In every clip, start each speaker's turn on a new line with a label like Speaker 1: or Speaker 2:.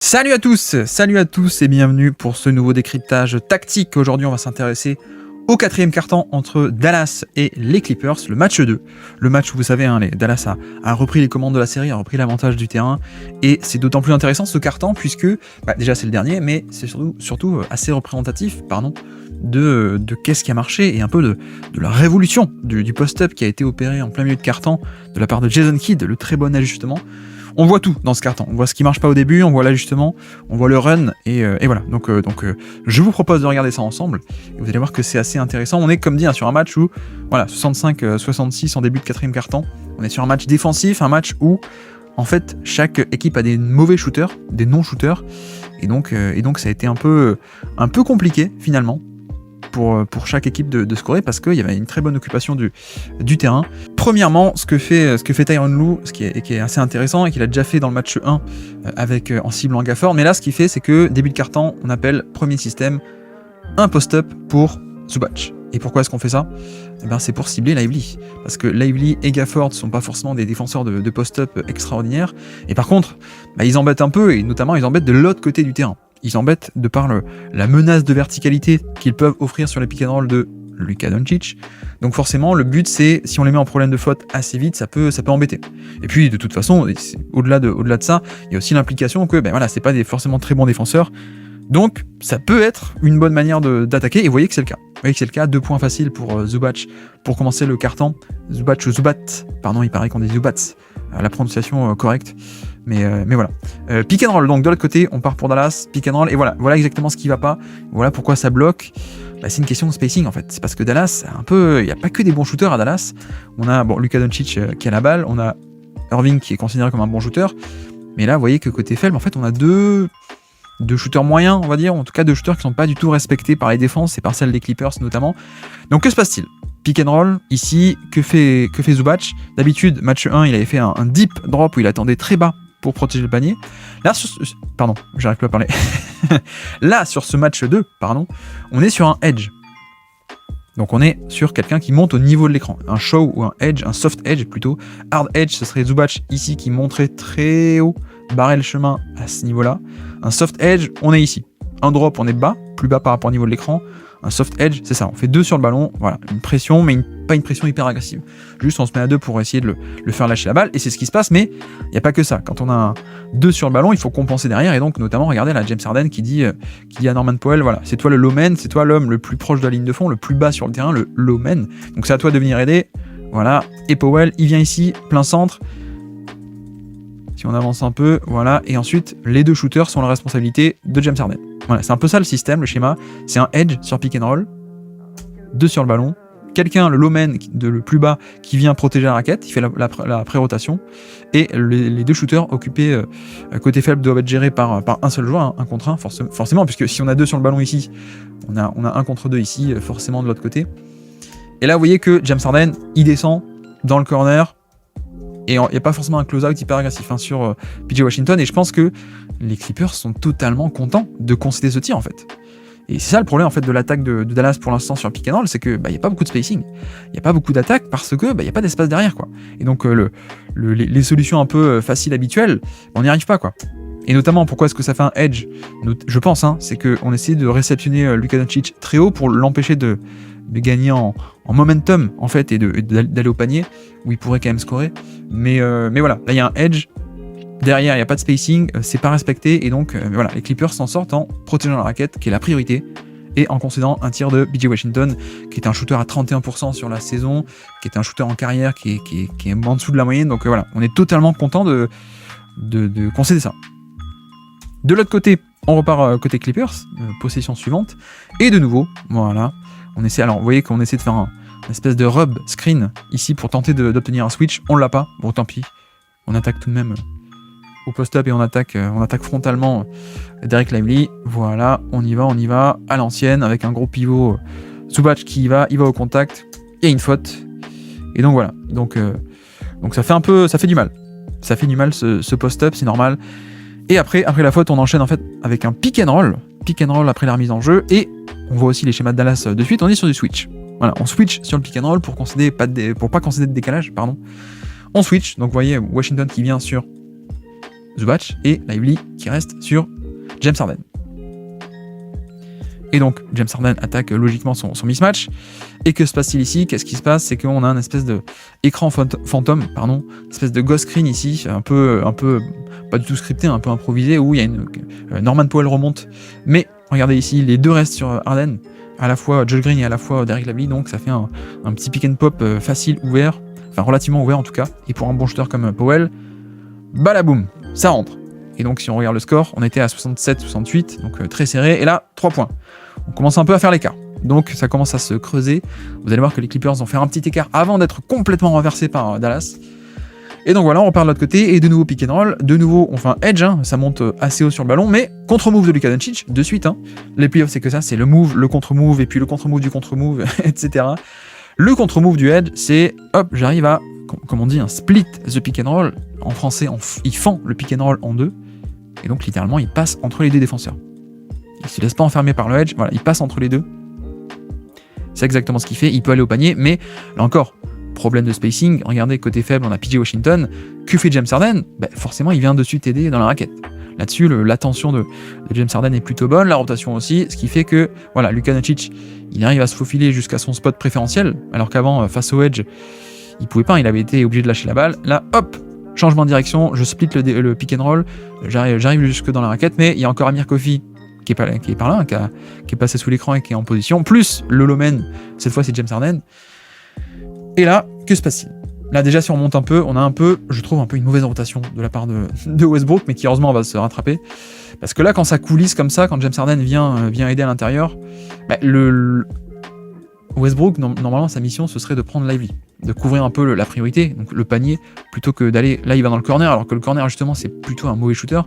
Speaker 1: Salut à tous et bienvenue pour ce nouveau décryptage tactique. Aujourd'hui, on va s'intéresser au quatrième quart-temps entre Dallas et les Clippers, le match 2. Le match où vous savez, Dallas a repris les commandes de la série, a repris l'avantage du terrain. Et c'est d'autant plus intéressant ce quart-temps puisque, déjà c'est le dernier, mais c'est surtout assez représentatif de qu'est-ce qui a marché et un peu de la révolution du post-up qui a été opéré en plein milieu de quart-temps de la part de Jason Kidd, le très bon ajustement. On voit tout dans ce carton, on voit ce qui marche pas au début, on voit l'ajustement, on voit le run, et voilà. Donc, je vous propose de regarder ça ensemble, et vous allez voir que c'est assez intéressant. On est, comme dit, sur un match où, 65-66 en début de quatrième carton, on est sur un match défensif, un match où, en fait, chaque équipe a des mauvais shooters, des non-shooters, et donc ça a été un peu compliqué, finalement, pour chaque équipe de scorer parce qu'il y avait une très bonne occupation du terrain. Premièrement, ce que fait Tyronn Lue, ce qui est assez intéressant et qu'il a déjà fait dans le match 1 en ciblant Gafford, mais là ce qu'il fait c'est que début de quart-temps, on appelle premier système un post-up pour Zubac. Et pourquoi est-ce qu'on fait ça ? C'est pour cibler Lively, parce que Lively et Gafford sont pas forcément des défenseurs de post-up extraordinaires, et par contre, ils embêtent un peu, et notamment ils embêtent de l'autre côté du terrain. Ils embêtent de par la menace de verticalité qu'ils peuvent offrir sur les pick and roll de Luka Doncic. Donc forcément, le but c'est, si on les met en problème de faute assez vite, ça peut embêter. Et puis de toute façon, au-delà de ça, il y a aussi l'implication que c'est pas des forcément très bons défenseurs. Donc ça peut être une bonne manière d'attaquer, et vous voyez que c'est le cas. Vous voyez que c'est le cas, 2 points faciles pour Zubac pour commencer le quart-temps. Zubac ou Zubat, pardon, il paraît qu'on dit Zubats, la prononciation correcte. Mais voilà. Pick and roll, donc de l'autre côté, on part pour Dallas, pick and roll, et voilà exactement ce qui va pas. Voilà pourquoi ça bloque. C'est une question de spacing en fait. C'est parce que Dallas, il n'y a pas que des bons shooters à Dallas. On a Luka Doncic qui a la balle, on a Irving qui est considéré comme un bon shooter. Mais là, vous voyez que côté faible, en fait, on a deux shooters moyens, on va dire, en tout cas 2 shooters qui sont pas du tout respectés par les défenses et par celles des Clippers notamment. Donc que se passe-t-il ? Pick and roll, ici, que fait Zubac ? D'habitude, match 1, il avait fait un deep drop où il attendait très bas pour protéger le panier. Là, j'arrive plus à parler. Là, sur ce match 2, on est sur un edge. Donc on est sur quelqu'un qui monte au niveau de l'écran. Un show ou un edge, un soft edge plutôt. Hard edge, ce serait Zubac ici qui monterait très haut, barrer le chemin à ce niveau-là. Un soft edge, on est ici. Un drop, on est bas, plus bas par rapport au niveau de l'écran. Un soft edge, c'est ça, on fait 2 sur le ballon, voilà, une pression, mais pas une pression hyper agressive. Juste on se met à 2 pour essayer de le faire lâcher la balle, et c'est ce qui se passe, mais il n'y a pas que ça. Quand on a un 2 sur le ballon, il faut compenser derrière, et donc notamment, regardez là, James Harden qui dit à Norman Powell, voilà, c'est toi le low man, c'est toi l'homme le plus proche de la ligne de fond, le plus bas sur le terrain, le low man, donc c'est à toi de venir aider, voilà, et Powell, il vient ici, plein centre, si on avance un peu, voilà, et ensuite, les 2 shooters sont la responsabilité de James Harden. Voilà, c'est un peu ça le système, le schéma. C'est un edge sur pick and roll, 2 sur le ballon, quelqu'un, le low man le plus bas, qui vient protéger la raquette, il fait la pré-rotation, et les 2 shooters occupés côté faible doivent être gérés par un seul joueur, un contre un, forcément, puisque si on a 2 sur le ballon ici, on a 1 contre 2 ici, forcément de l'autre côté. Et là, vous voyez que James Harden, il descend dans le corner, et il n'y a pas forcément un close-out hyper agressif sur PJ Washington, et je pense que les Clippers sont totalement contents de concéder ce tir en fait. Et c'est ça le problème en fait de l'attaque de Dallas pour l'instant sur pick and roll, c'est que il n'y a pas beaucoup de spacing, il n'y a pas beaucoup d'attaque parce que il n'y a pas d'espace derrière quoi. Et donc les solutions un peu faciles habituelles, on n'y arrive pas quoi. Et notamment pourquoi est-ce que ça fait un edge ? Je pense c'est qu'on essaie de réceptionner Luka Doncic très haut pour l'empêcher de gagner en momentum en fait et d'aller au panier où il pourrait quand même scorer. Mais voilà, là il y a un edge. Derrière, il n'y a pas de spacing, c'est pas respecté, et donc voilà, les Clippers s'en sortent en protégeant la raquette, qui est la priorité, et en concédant un tir de PJ Washington, qui est un shooter à 31% sur la saison, qui est un shooter en carrière, qui est en dessous de la moyenne, donc voilà, on est totalement content de concéder ça. De l'autre côté, on repart côté Clippers, possession suivante, et de nouveau, voilà, vous voyez qu'on essaie de faire une espèce de rub screen, ici, pour tenter d'obtenir un switch, on l'a pas, bon tant pis, on attaque tout de même au post-up et on attaque frontalement Dereck Lively. Voilà, on y va à l'ancienne avec un gros pivot Zubac qui y va au contact, il y a une faute. Et donc voilà, donc ça fait du mal. Ça fait du mal ce post-up, c'est normal. Et après la faute, on enchaîne en fait avec un pick and roll après la remise en jeu, et on voit aussi les schémas de Dallas de suite, on est sur du switch. Voilà, on switch sur le pick and roll pour pas concéder de décalage, pardon. On switch, donc vous voyez Washington qui vient sur Zubac, et Lively qui reste sur James Harden. Et donc, James Harden attaque logiquement son mismatch. Et que se passe-t-il ici? Qu'est-ce qui se passe? C'est qu'on a un espèce de écran fantôme, une espèce de ghost screen ici, un peu pas du tout scripté, un peu improvisé, où il y a une Norman Powell remonte. Mais regardez ici, les deux restent sur Harden, à la fois Josh Green et à la fois Derek Lively, donc ça fait un petit pick and pop facile, ouvert, enfin relativement ouvert en tout cas. Et pour un bon shooter comme Powell, balaboum, ça rentre. Et donc si on regarde le score, on était à 67-68, donc très serré. Et là, 3 points. On commence un peu à faire l'écart. Donc ça commence à se creuser. Vous allez voir que les Clippers vont faire un petit écart avant d'être complètement renversés par Dallas. Et donc voilà, on repart de l'autre côté, et de nouveau pick and roll, de nouveau on fait un edge, ça monte assez haut sur le ballon, mais contre-move de Luka Doncic, de suite. Les playoffs c'est que ça, c'est le move, le contre-move, et puis le contre-move du contre-move, etc. Le contre-move du edge, c'est, hop, j'arrive à, comme on dit, un split the pick and roll. En français, il fend le pick and roll en deux, et donc littéralement il passe entre les deux défenseurs. Il se laisse pas enfermer par le edge, voilà, il passe entre les deux. C'est exactement ce qu'il fait, il peut aller au panier, mais là encore, problème de spacing, regardez, côté faible, on a PJ Washington, que fait James Harden? Forcément, il vient dessus t'aider dans la raquette. Là-dessus, l'attention de James Harden est plutôt bonne, la rotation aussi, ce qui fait que, voilà, Luka Doncic, il arrive à se faufiler jusqu'à son spot préférentiel, alors qu'avant, face au edge, il pouvait pas, il avait été obligé de lâcher la balle. Là, hop, changement de direction, je split le pick and roll, j'arrive jusque dans la raquette, mais il y a encore Amir Coffey qui est par là, qui est passé sous l'écran et qui est en position, plus le Lomen, cette fois c'est James Harden. Et là, que se passe-t-il? Là déjà si on monte un peu, on a un peu, je trouve, un peu une mauvaise rotation de la part de Westbrook, mais qui heureusement va se rattraper. Parce que là, quand ça coulisse comme ça, quand James Harden vient aider à l'intérieur, Westbrook, normalement, sa mission, ce serait de prendre Lively, de couvrir un peu la priorité, donc le panier, plutôt que d'aller... Là, il va dans le corner, alors que le corner, justement, c'est plutôt un mauvais shooter.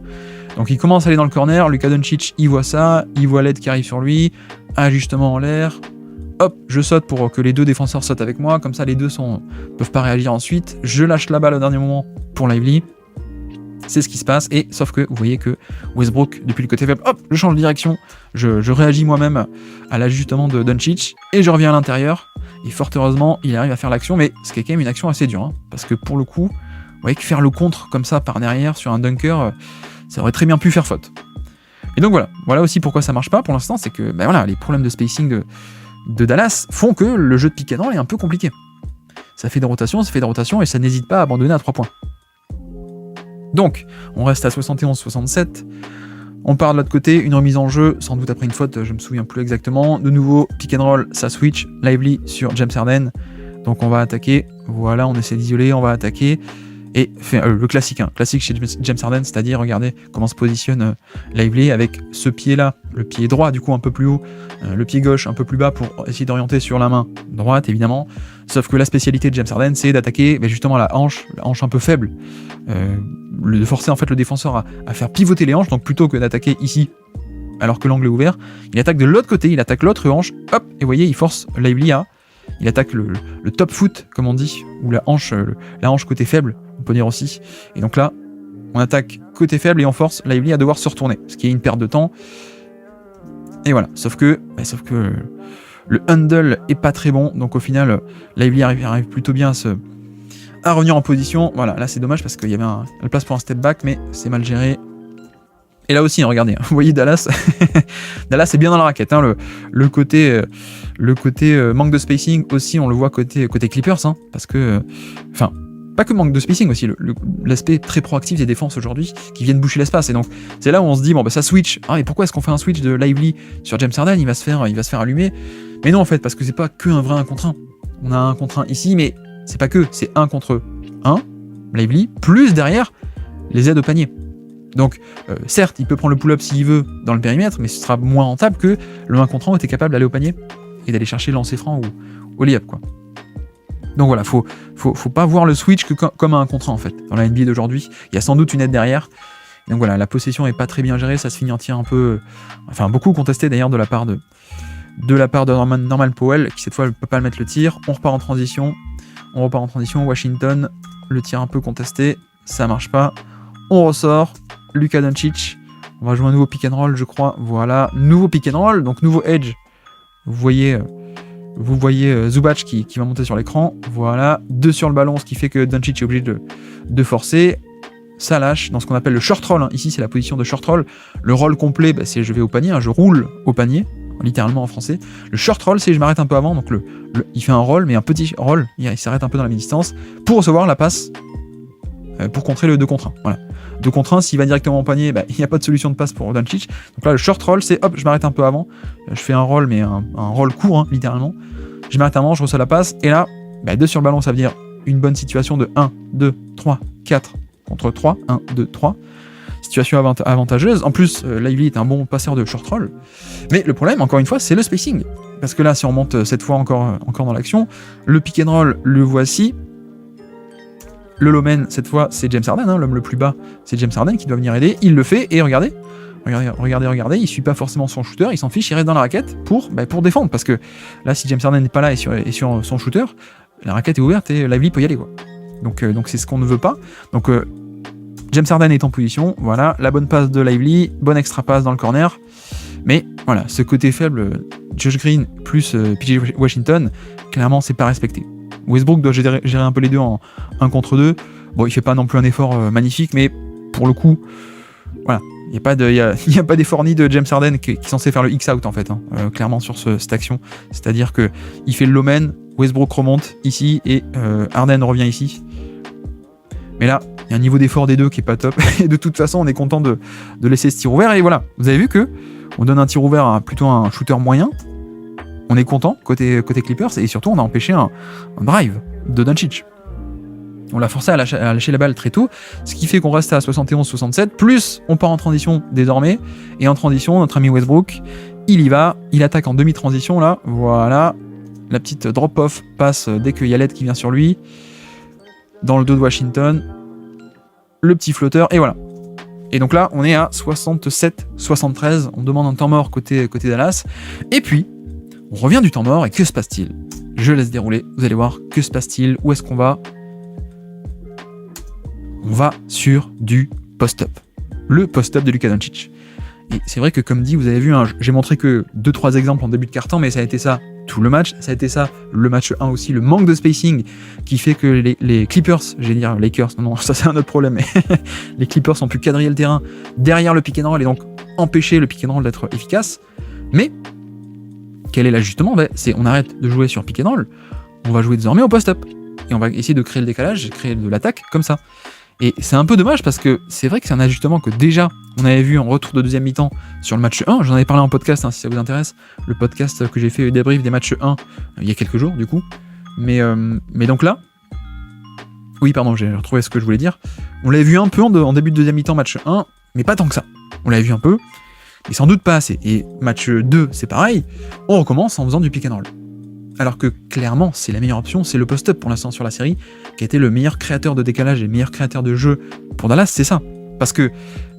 Speaker 1: Donc il commence à aller dans le corner, Luka Doncic, il voit ça, il voit l'aide qui arrive sur lui, ajustement en l'air, hop, je saute pour que les deux défenseurs sautent avec moi, comme ça les deux peuvent pas réagir ensuite, je lâche la balle au dernier moment pour Lively, c'est ce qui se passe, et sauf que vous voyez que Westbrook, depuis le côté faible, hop, je change de direction, je réagis moi-même à l'ajustement de Doncic, et je reviens à l'intérieur, et fort heureusement, il arrive à faire l'action, mais ce qui est quand même une action assez dure, parce que pour le coup, vous voyez que faire le contre comme ça par derrière sur un dunker, ça aurait très bien pu faire faute. Et donc voilà aussi pourquoi ça marche pas pour l'instant, c'est que les problèmes de spacing de Dallas font que le jeu de pick and roll est un peu compliqué. Ça fait des rotations, et ça n'hésite pas à abandonner à 3 points. Donc, on reste à 71-67. On part de l'autre côté, une remise en jeu, sans doute après une faute, je me souviens plus exactement. De nouveau, pick and roll, ça switch, Lively sur James Harden. Donc on va attaquer, voilà, on essaie d'isoler, on va attaquer. Et le classique chez James Harden, c'est-à-dire, regardez comment se positionne Lively avec ce pied-là, le pied droit du coup un peu plus haut, le pied gauche un peu plus bas pour essayer d'orienter sur la main droite évidemment. Sauf que la spécialité de James Harden, c'est d'attaquer justement la hanche un peu faible, de forcer en fait le défenseur à faire pivoter les hanches, donc plutôt que d'attaquer ici alors que l'angle est ouvert, il attaque de l'autre côté, il attaque l'autre hanche, hop, et vous voyez, il force Lively il attaque le top foot, comme on dit, ou la hanche côté faible, on peut dire aussi. Et donc là, on attaque côté faible et on force Lively à devoir se retourner, ce qui est une perte de temps. Et voilà, sauf que le handle est pas très bon, donc au final, Lively arrive plutôt bien à revenir en position. Voilà, là c'est dommage parce qu'il y avait la place pour un step back, mais c'est mal géré. Et là aussi, regardez, vous voyez Dallas, Dallas est bien dans la raquette, le côté manque de spacing aussi, on le voit côté Clippers, parce que, pas que manque de spacing aussi, l'aspect très proactif des défenses aujourd'hui qui viennent boucher l'espace, et donc c'est là où on se dit ça switch, et pourquoi est-ce qu'on fait un switch de Lively sur James Harden, il va se faire allumer, mais non en fait, parce que c'est pas que un vrai 1 contre 1, on a un 1 contre 1 ici, mais c'est pas que, c'est 1 contre 1, Lively, plus derrière les aides au panier. Donc, certes, il peut prendre le pull-up s'il veut dans le périmètre, mais ce sera moins rentable que le 1 contre 1 où tu es capable d'aller au panier et d'aller chercher le lancer franc ou au lay-up, quoi. Donc voilà, faut pas voir le switch que comme un 1 contre 1 en fait. Dans la NBA d'aujourd'hui, il y a sans doute une aide derrière. Et donc voilà, la possession est pas très bien gérée, ça se finit en tir un peu, beaucoup contesté d'ailleurs de la part de Norman Powell, qui cette fois ne peut pas le mettre le tir. On repart en transition, Washington, le tir un peu contesté, ça marche pas. On ressort, Luka Doncic, on va jouer un nouveau pick and roll je crois, voilà, nouveau pick and roll, donc nouveau edge, vous voyez Zubac qui va monter sur l'écran, voilà, 2 sur le ballon, ce qui fait que Doncic est obligé de forcer, ça lâche dans ce qu'on appelle le short roll. Ici, c'est la position de short roll. Le roll complet, c'est je vais au panier, je roule au panier, littéralement en français. Le short roll, c'est je m'arrête un peu avant, donc il fait un roll, mais un petit roll, il s'arrête un peu dans la mi-distance pour recevoir la passe pour contrer le 2 contre 1. Voilà. 2 contre 1, s'il va directement au panier, il n'y a pas de solution de passe pour Doncic. Donc là, le short roll, c'est hop, je m'arrête un peu avant, je fais un roll, mais un roll court, littéralement. Je m'arrête avant, je reçois la passe, et là, 2 sur le ballon, ça veut dire une bonne situation de 1, 2, 3, 4 contre 3, 1, 2, 3. Situation avantageuse. En plus, Lively est un bon passeur de short roll. Mais le problème, encore une fois, c'est le spacing. Parce que là, si on remonte cette fois encore dans l'action, le pick and roll, le voici. Le low man, cette fois, c'est James Harden, l'homme le plus bas, c'est James Harden qui doit venir aider. Il le fait, et regardez, il suit pas forcément son shooter, il s'en fiche, il reste dans la raquette pour défendre. Parce que là, si James Harden n'est pas là et sur son shooter, la raquette est ouverte et Lively peut y aller, quoi. Donc c'est ce qu'on ne veut pas. Donc James Harden est en position, voilà, la bonne passe de Lively, bonne extra passe dans le corner. Mais voilà, ce côté faible, Josh Green plus PJ Washington, clairement c'est pas respecté. Westbrook doit gérer un peu les deux en 1 contre 2. Bon, il fait pas non plus un effort magnifique, mais pour le coup, voilà, il n'y a pas d'effort ni de James Harden qui est censé faire le X-out en fait, clairement sur cette action. C'est-à-dire que il fait le low man, Westbrook remonte ici et Harden revient ici. Mais là, il y a un niveau d'effort des deux qui est pas top. Et de toute façon, on est content de laisser ce tir ouvert. Et voilà, vous avez vu que on donne un tir ouvert à plutôt un shooter moyen. On est content côté Clippers et surtout on a empêché un drive de Doncic. On l'a forcé à lâcher la balle très tôt, ce qui fait qu'on reste à 71-67. Plus on part en transition désormais. Et en transition, notre ami Westbrook, il y va, il attaque en demi-transition là. Voilà, la petite drop-off passe dès qu'il y a l'aide qui vient sur lui. Dans le dos de Washington, le petit flotteur, et voilà. Et donc là, on est à 67-73, on demande un temps mort côté Dallas, et puis, on revient du temps mort, et que se passe-t-il ? Je laisse dérouler, vous allez voir, que se passe-t-il ? Où est-ce qu'on va ? On va sur du post-up. Le post-up de Luka Doncic. Et c'est vrai que comme dit, vous avez vu, j'ai montré que 2-3 exemples en début de quart-temps, mais ça a été ça tout le match, ça a été ça le match 1 aussi, le manque de spacing qui fait que les Clippers, j'allais dire Lakers, non, ça c'est un autre problème, mais les Clippers ont pu quadriller le terrain derrière le pick and roll et donc empêcher le pick and roll d'être efficace. Mais quel est l'ajustement ? C'est on arrête de jouer sur pick and roll, on va jouer désormais au post-up et on va essayer de créer le décalage, créer de l'attaque comme ça. Et c'est un peu dommage parce que c'est vrai que c'est un ajustement que déjà on avait vu en retour de deuxième mi-temps sur le match 1. J'en avais parlé en podcast si ça vous intéresse. Le podcast que j'ai fait débrief des matchs 1 il y a quelques jours du coup. Mais donc là, oui pardon, j'ai retrouvé ce que je voulais dire. On l'avait vu un peu en début de deuxième mi-temps match 1, mais pas tant que ça. On l'avait vu un peu, mais sans doute pas assez. Et match 2 c'est pareil, on recommence en faisant du pick and roll. Alors que clairement, c'est la meilleure option, c'est le post-up pour l'instant sur la série, qui a été le meilleur créateur de décalage et le meilleur créateur de jeu pour Dallas, c'est ça. Parce que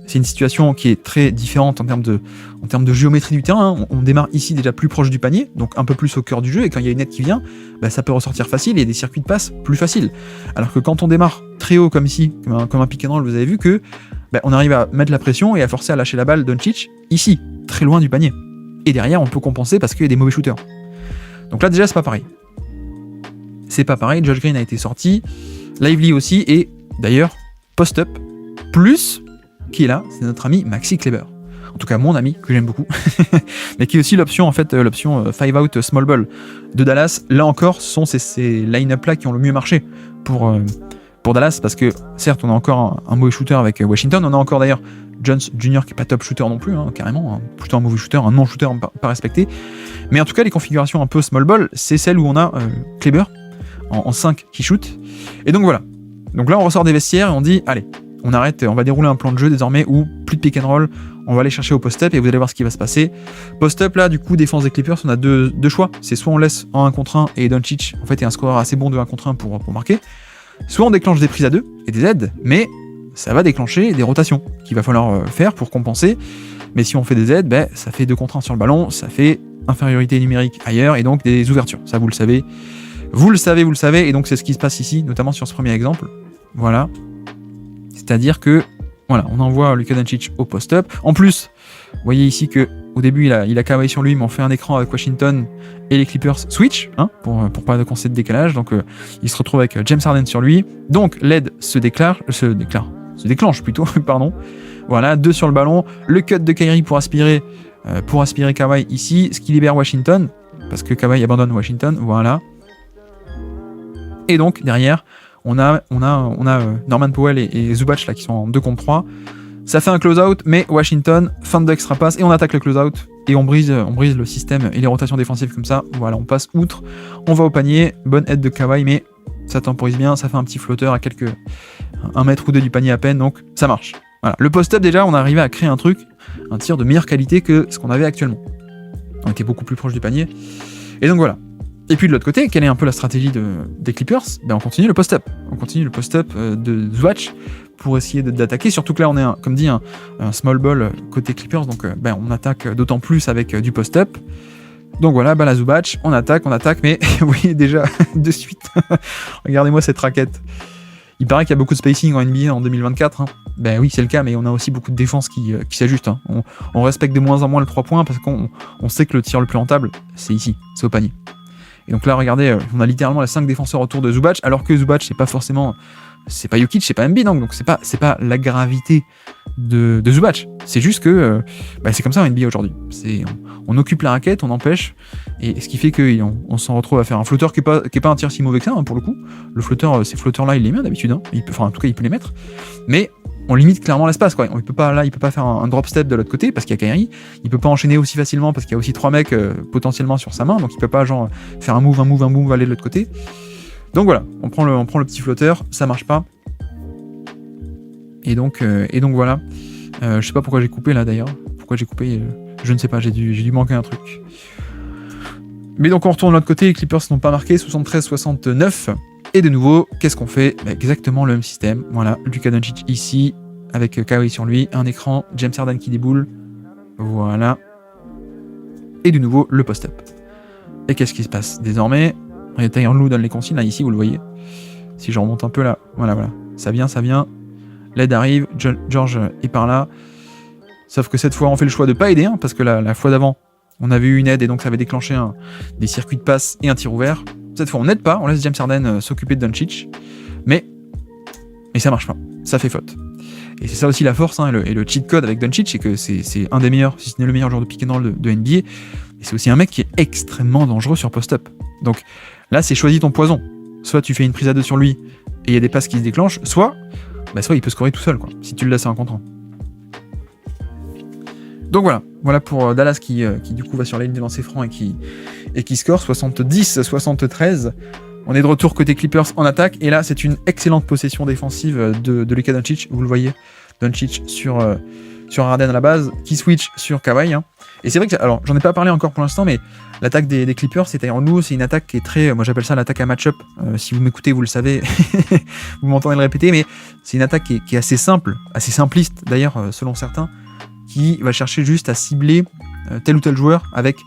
Speaker 1: c'est une situation qui est très différente en termes de géométrie du terrain. On démarre ici déjà plus proche du panier, donc un peu plus au cœur du jeu, et quand il y a une aide qui vient, ça peut ressortir facile et des circuits de passe plus faciles. Alors que quand on démarre très haut comme ici, comme un pick and roll, vous avez vu que on arrive à mettre la pression et à forcer à lâcher la balle Doncic ici, très loin du panier. Et derrière, on peut compenser parce qu'il y a des mauvais shooters. Donc là déjà c'est pas pareil. C'est pas pareil, Josh Green a été sorti, Lively aussi, et d'ailleurs, post-up, plus qui est là, c'est notre ami Maxi Kleber. En tout cas mon ami, que j'aime beaucoup, mais qui est aussi l'option 5 out small ball de Dallas. Là encore, ce sont ces line-up là qui ont le mieux marché pour Dallas, parce que certes on a encore un mauvais shooter avec Washington, on a encore d'ailleurs Jones Jr. qui est pas top shooter non plus, carrément, plutôt un mauvais shooter, un non-shooter pas respecté. Mais en tout cas, les configurations un peu small ball, c'est celle où on a Kleber en 5 qui shoot. Et donc voilà. Donc là, on ressort des vestiaires et on dit, allez, on arrête, on va dérouler un plan de jeu désormais où plus de pick and roll, on va aller chercher au post-up et vous allez voir ce qui va se passer. Post-up, là, du coup, défense des Clippers, on a deux choix. C'est soit on laisse en 1 contre 1 et Doncic, en fait, est un scoreur assez bon de 1 contre 1 pour marquer. Soit on déclenche des prises à 2 et des aides, mais ça va déclencher des rotations qu'il va falloir faire pour compenser. Mais si on fait des aides, ça fait 2 contre 1 sur le ballon, ça fait infériorité numérique ailleurs et donc des ouvertures. Ça, vous le savez. Vous le savez, et donc c'est ce qui se passe ici, notamment sur ce premier exemple. Voilà. C'est-à-dire que, voilà, on envoie Luka Doncic au post-up. En plus, vous voyez ici que au début, il a cavallé sur lui, mais on fait un écran avec Washington et les Clippers switch, pour pas de décalage. Donc, il se retrouve avec James Harden sur lui. Donc, l'aide se déclare. se déclenche plutôt, pardon. Voilà, 2 sur le ballon, le cut de Kyrie pour aspirer Kawhi ici, ce qui libère Washington, parce que Kawhi abandonne Washington, voilà. Et donc, derrière, on a Norman Powell et Zubac là, qui sont en 2 contre 3. Ça fait un close-out, mais Washington, fin de extra pass, et on attaque le close-out, et on brise le système et les rotations défensives comme ça. Voilà, on passe outre, on va au panier, bonne aide de Kawhi, mais ça temporise bien, ça fait un petit flotteur à quelques 1 mètre ou 2 du panier à peine, donc ça marche. Voilà. Le post-up, déjà, on est arrivé à créer un tir de meilleure qualité que ce qu'on avait actuellement. On était beaucoup plus proche du panier, et donc voilà. Et puis de l'autre côté, quelle est un peu la stratégie des Clippers? On continue le post-up. On continue le post-up de Zubac pour essayer d'attaquer. Surtout que là, on est, comme dit, un small ball côté Clippers. Donc on attaque d'autant plus avec du post-up. Donc voilà, balle à Zubac, on attaque, mais oui, déjà, de suite, regardez-moi cette raquette. Il paraît qu'il y a beaucoup de spacing en NBA en 2024. Hein. Ben oui, c'est le cas, mais on a aussi beaucoup de défense qui s'ajuste. Hein. On respecte de moins en moins le 3 points parce qu'on sait que le tir le plus rentable, c'est ici, c'est au panier. Et donc là, regardez, on a littéralement les 5 défenseurs autour de Zubac, alors que Zubac, c'est pas Jokic, c'est pas Embiid, donc c'est pas la gravité de Zubac. C'est juste que c'est comme ça en NBA aujourd'hui. On occupe la raquette, on empêche, et ce qui fait qu'on s'en retrouve à faire un flotteur qui est pas un tir si mauvais que ça, hein, pour le coup. Le flotteur, ces flotteurs-là, il les met d'habitude, hein. En tout cas, il peut les mettre, mais on limite clairement l'espace, quoi. Il peut pas faire un drop step de l'autre côté parce qu'il y a Kyrie. Il peut pas enchaîner aussi facilement parce qu'il y a aussi 3 mecs potentiellement sur sa main, donc il peut pas faire un move, aller de l'autre côté. Donc voilà, on prend le petit flotteur, ça marche pas. Et donc voilà. Je sais pas pourquoi j'ai coupé là d'ailleurs. Pourquoi j'ai coupé, je ne sais pas, j'ai dû manquer un truc. Mais donc on retourne de l'autre côté, les Clippers n'ont pas marqué, 73-69. Et de nouveau, qu'est-ce qu'on fait? Exactement le même système. Voilà, Luka Doncic ici, avec Kawhi sur lui, un écran, James Harden qui déboule. Voilà. Et de nouveau, le post-up. Et qu'est-ce qui se passe désormais? Tyronn Lue donne les consignes, là, ici, vous le voyez. Si je remonte un peu là, voilà. Ça vient. L'aide arrive, George est par là. Sauf que cette fois, on fait le choix de pas aider, hein, parce que la fois d'avant, on avait eu une aide et donc ça avait déclenché des circuits de passe et un tir ouvert. Cette fois, on n'aide pas, on laisse James Harden s'occuper de Doncic, mais ça marche pas, ça fait faute. Et c'est ça aussi la force, hein, et le cheat code avec Doncic, c'est que c'est un des meilleurs, si ce n'est le meilleur joueur de pick and roll de NBA, et c'est aussi un mec qui est extrêmement dangereux sur post-up. Donc là, c'est choisis ton poison. Soit tu fais une prise à 2 sur lui, et il y a des passes qui se déclenchent, soit il peut scorer tout seul, quoi, si tu le laisses à un contre 1. Donc voilà pour Dallas qui du coup va sur la ligne des lancers francs et qui score 70-73. On est de retour côté Clippers en attaque, et là c'est une excellente possession défensive de Luka Doncic, vous le voyez, Doncic sur Harden à la base, qui switch sur Kawhi, hein. Et c'est vrai que, alors j'en ai pas parlé encore pour l'instant, mais l'attaque des Clippers, c'est Tyronn Lue, c'est une attaque qui est très, moi j'appelle ça l'attaque à match-up, si vous m'écoutez vous le savez, vous m'entendez le répéter, mais c'est une attaque qui est assez simple, assez simpliste d'ailleurs selon certains, qui va chercher juste à cibler tel ou tel joueur avec,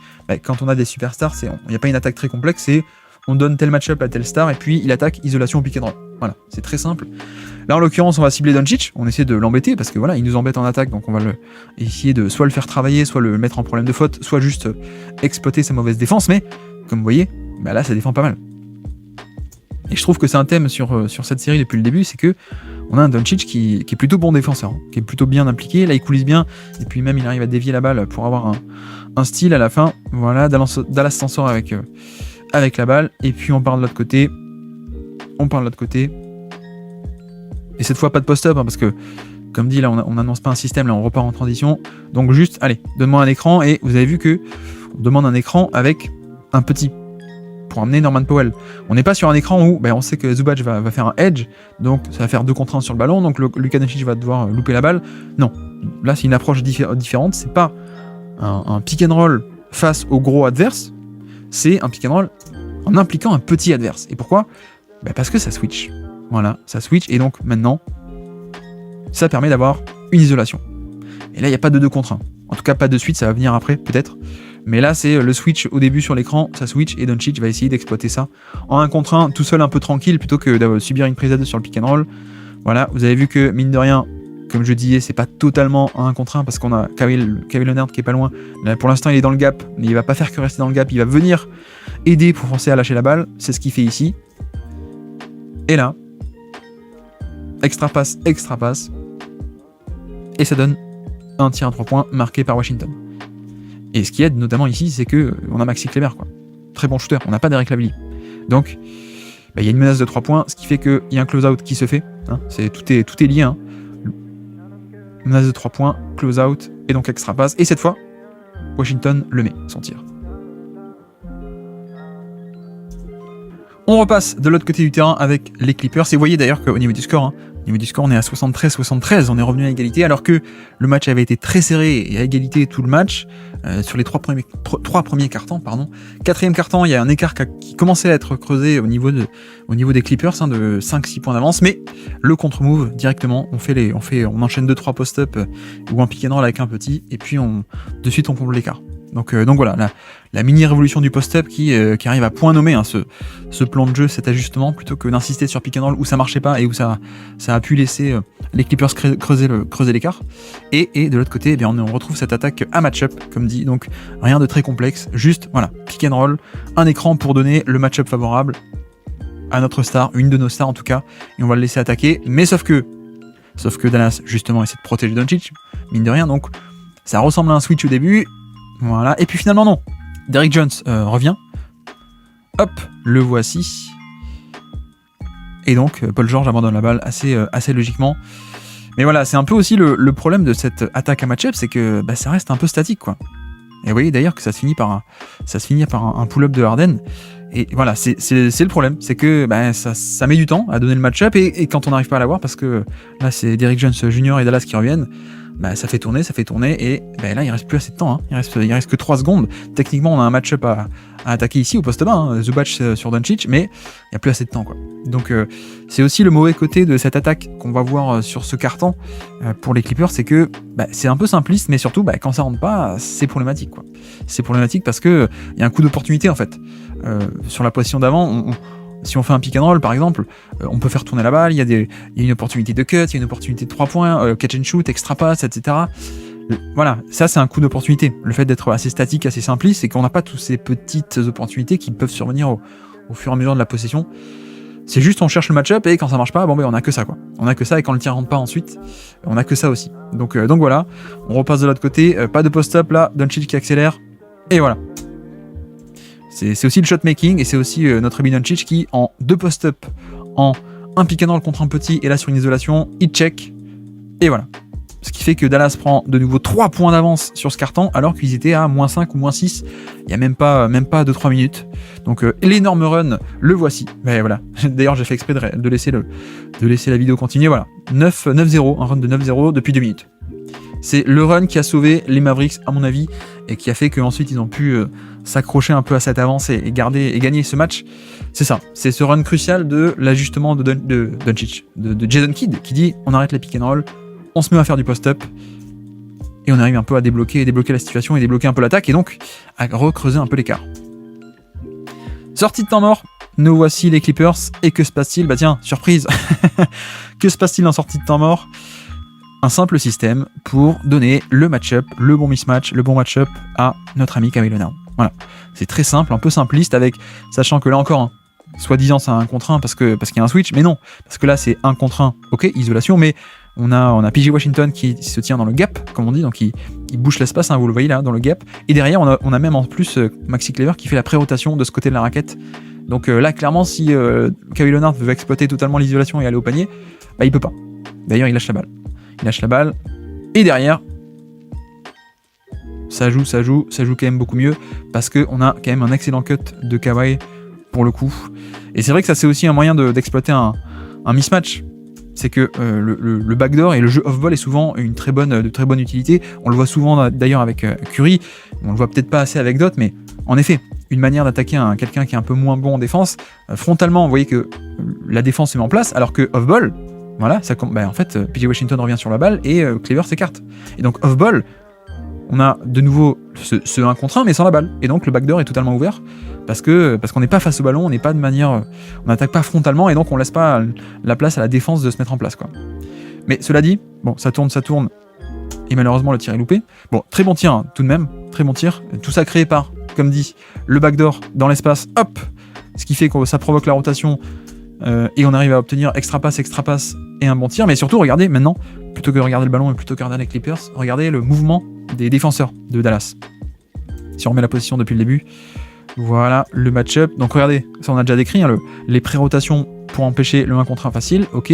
Speaker 1: quand on a des superstars, il n'y a pas une attaque très complexe, c'est on donne tel match-up à tel star et puis il attaque isolation pick and roll. Voilà, c'est très simple. Là en l'occurrence on va cibler Doncic, on essaie de l'embêter parce que voilà, il nous embête en attaque, donc on va essayer de soit le faire travailler, soit le mettre en problème de faute, soit juste exploiter sa mauvaise défense, mais comme vous voyez, là ça défend pas mal. Et je trouve que c'est un thème sur cette série depuis le début, c'est que on a un Doncic qui est plutôt bon défenseur, hein, qui est plutôt bien impliqué, là il coulisse bien, et puis même il arrive à dévier la balle pour avoir un style à la fin. Voilà, Dallas s'en sort avec la balle, et puis on part de l'autre côté, et cette fois pas de post-up, hein, parce que comme dit là on n'annonce pas un système, là on repart en transition, donc juste allez, donne-moi un écran, et vous avez vu que on demande un écran avec un petit pour amener Norman Powell. On n'est pas sur un écran où on sait que Zubac va faire un edge, donc ça va faire 2 contre 1 sur le ballon, donc Luka Doncic va devoir louper la balle. Non, là c'est une approche différente, c'est pas un pick and roll face au gros adverse, c'est un pick and roll en impliquant un petit adverse. Et pourquoi ? Parce que ça switch. Voilà, ça switch, et donc maintenant, ça permet d'avoir une isolation. Et là, il n'y a pas de 2 contre 1. En tout cas, pas de suite, ça va venir après, peut-être. Mais là, c'est le switch au début sur l'écran, ça switch, et Doncic va essayer d'exploiter ça en 1 contre 1, tout seul un peu tranquille, plutôt que de subir une prise à 2 sur le pick and roll. Voilà, vous avez vu que, mine de rien, comme je disais, c'est pas totalement un 1 contre 1, parce qu'on a Kawhi Leonard qui est pas loin. Là, pour l'instant, il est dans le gap, mais il va pas faire que rester dans le gap, il va venir aider pour forcer à lâcher la balle. C'est ce qu'il fait ici. Et là, extra passe, et ça donne un tir à 3 points marqué par Washington. Et ce qui aide notamment ici, c'est qu'on a Maxi Kleber, quoi. Très bon shooter, on n'a pas d'Eric Lavely. Donc, il y a une menace de 3 points, ce qui fait qu'il y a un close-out qui se fait. Hein, tout est lié. Hein. Menace de 3 points, close-out, et donc extra pass. Et cette fois, Washington le met, son tir. On repasse de l'autre côté du terrain avec les Clippers. Et vous voyez d'ailleurs qu'au niveau du score, on est à 73-73, on est revenu à égalité, alors que le match avait été très serré et à égalité tout le match, sur les trois premiers cartons. Quatrième carton, il y a un écart qui commençait à être creusé au niveau des Clippers, hein, de 5-6 points d'avance, mais le contre-move, directement, on enchaîne 2-3 post-up ou un pick and roll avec un petit, et puis de suite on comble l'écart. Donc voilà, la mini-révolution du post-up qui arrive à point nommé, hein, ce plan de jeu, cet ajustement, plutôt que d'insister sur pick and roll où ça marchait pas et où ça a pu laisser les Clippers creuser l'écart. Et de l'autre côté, eh bien, on retrouve cette attaque à match-up, comme dit, donc rien de très complexe, juste voilà, pick and roll, un écran pour donner le match-up favorable à notre star, une de nos stars en tout cas, et on va le laisser attaquer, mais sauf que Dallas justement essaie de protéger Doncic, mine de rien, donc ça ressemble à un switch au début. Voilà, et puis finalement non. Derrick Jones revient. Hop, le voici. Et donc Paul George abandonne la balle assez logiquement. Mais voilà, c'est un peu aussi le problème de cette attaque à match-up, c'est que ça reste un peu statique, quoi. Et vous voyez d'ailleurs que ça se finit par un pull-up de Harden. Et voilà, c'est le problème, c'est que ça met du temps à donner le match-up, et quand on n'arrive pas à l'avoir, parce que là c'est Derrick Jones Jr. et Dallas qui reviennent, ça fait tourner, et là il reste plus assez de temps, hein. il reste que 3 secondes. Techniquement on a un match-up à attaquer ici au poste bas, hein, Zubac sur Doncic, mais il n'y a plus assez de temps, quoi. Donc c'est aussi le mauvais côté de cette attaque qu'on va voir sur ce carton pour les Clippers, c'est que c'est un peu simpliste, mais surtout quand ça rentre pas, c'est problématique, quoi. C'est problématique parce que il y a un coup d'opportunité en fait. Sur la position d'avant, si on fait un pick and roll par exemple, on peut faire tourner la balle, il y a une opportunité de cut, il y a une opportunité de 3 points, catch and shoot, extra pass, etc. Voilà, ça c'est un coup d'opportunité. Le fait d'être assez statique, assez simpliste, c'est qu'on n'a pas toutes ces petites opportunités qui peuvent survenir au fur et à mesure de la possession. C'est juste on cherche le match-up et quand ça marche pas, on a que ça, quoi. On a que ça, et quand le tir rentre pas ensuite, on a que ça aussi. Donc voilà, on repasse de l'autre côté, pas de post-up là, Doncic qui accélère, et voilà. C'est aussi le shot making, et c'est aussi notre ami Doncic qui, en 2 post-up, en un pick and roll contre un petit, et là sur une isolation, il check, et voilà. Ce qui fait que Dallas prend de nouveau 3 points d'avance sur ce carton, alors qu'ils étaient à -5 ou -6, il n'y a même pas 2-3 minutes. Donc l'énorme run, le voici. Voilà. D'ailleurs j'ai fait exprès de laisser la vidéo continuer, voilà. 9-0, un run de 9-0 depuis 2 minutes. C'est le run qui a sauvé les Mavericks, à mon avis, et qui a fait qu'ensuite ils ont pu s'accrocher un peu à cette avance et gagner ce match. C'est ça, c'est ce run crucial de l'ajustement de Doncic, de Jason Kidd, qui dit on arrête les pick and roll, on se met à faire du post-up, et on arrive un peu à débloquer la situation et débloquer un peu l'attaque, et donc à recreuser un peu l'écart. Sortie de temps mort, nous voici les Clippers, et que se passe-t-il ? Tiens, surprise. Que se passe-t-il en sortie de temps mort ? Un simple système pour donner le match-up, le bon mismatch, le bon match-up à notre ami Kawhi Leonard. Voilà, c'est très simple, un peu simpliste, sachant que là encore, soi-disant c'est un contre 1 parce qu'il y a un switch, mais non, parce que là c'est 1 contre 1, ok, isolation, mais on a PJ Washington qui se tient dans le gap, comme on dit, donc il bouge l'espace, hein, vous le voyez là, dans le gap, et derrière on a même en plus Maxi Kleber qui fait la pré-rotation de ce côté de la raquette. Donc là clairement, si Kawhi Leonard veut exploiter totalement l'isolation et aller au panier, il peut pas. D'ailleurs il lâche la balle, et derrière ça joue quand même beaucoup mieux, parce qu'on a quand même un excellent cut de Kawhi pour le coup, et c'est vrai que ça c'est aussi un moyen d'exploiter un mismatch. C'est que le backdoor et le jeu off-ball est souvent de très bonne utilité. On le voit souvent d'ailleurs avec Curry, on le voit peut-être pas assez avec d'autres, mais en effet, une manière d'attaquer quelqu'un qui est un peu moins bon en défense, frontalement, vous voyez que la défense se met en place, alors que off-ball, voilà, en fait, PJ Washington revient sur la balle et Kleber s'écarte. Et donc off-ball, on a de nouveau ce 1 contre 1, mais sans la balle. Et donc le backdoor est totalement ouvert, parce qu'on n'est pas face au ballon, on n'attaque pas frontalement, et donc on laisse pas la place à la défense de se mettre en place, quoi. Mais cela dit, ça tourne, et malheureusement le tir est loupé. Très bon tir, hein, tout de même, très bon tir. Tout ça créé par, comme dit, le backdoor dans l'espace, hop, ce qui fait que ça provoque la rotation, et on arrive à obtenir extra pass et un bon tir. Mais surtout, regardez maintenant, plutôt que de regarder le ballon et plutôt que de regarder les Clippers, regardez le mouvement des défenseurs de Dallas. Si on remet la position depuis le début, voilà le match-up. Donc regardez, ça on a déjà décrit, hein, les pré-rotations pour empêcher le 1 contre 1 facile, ok.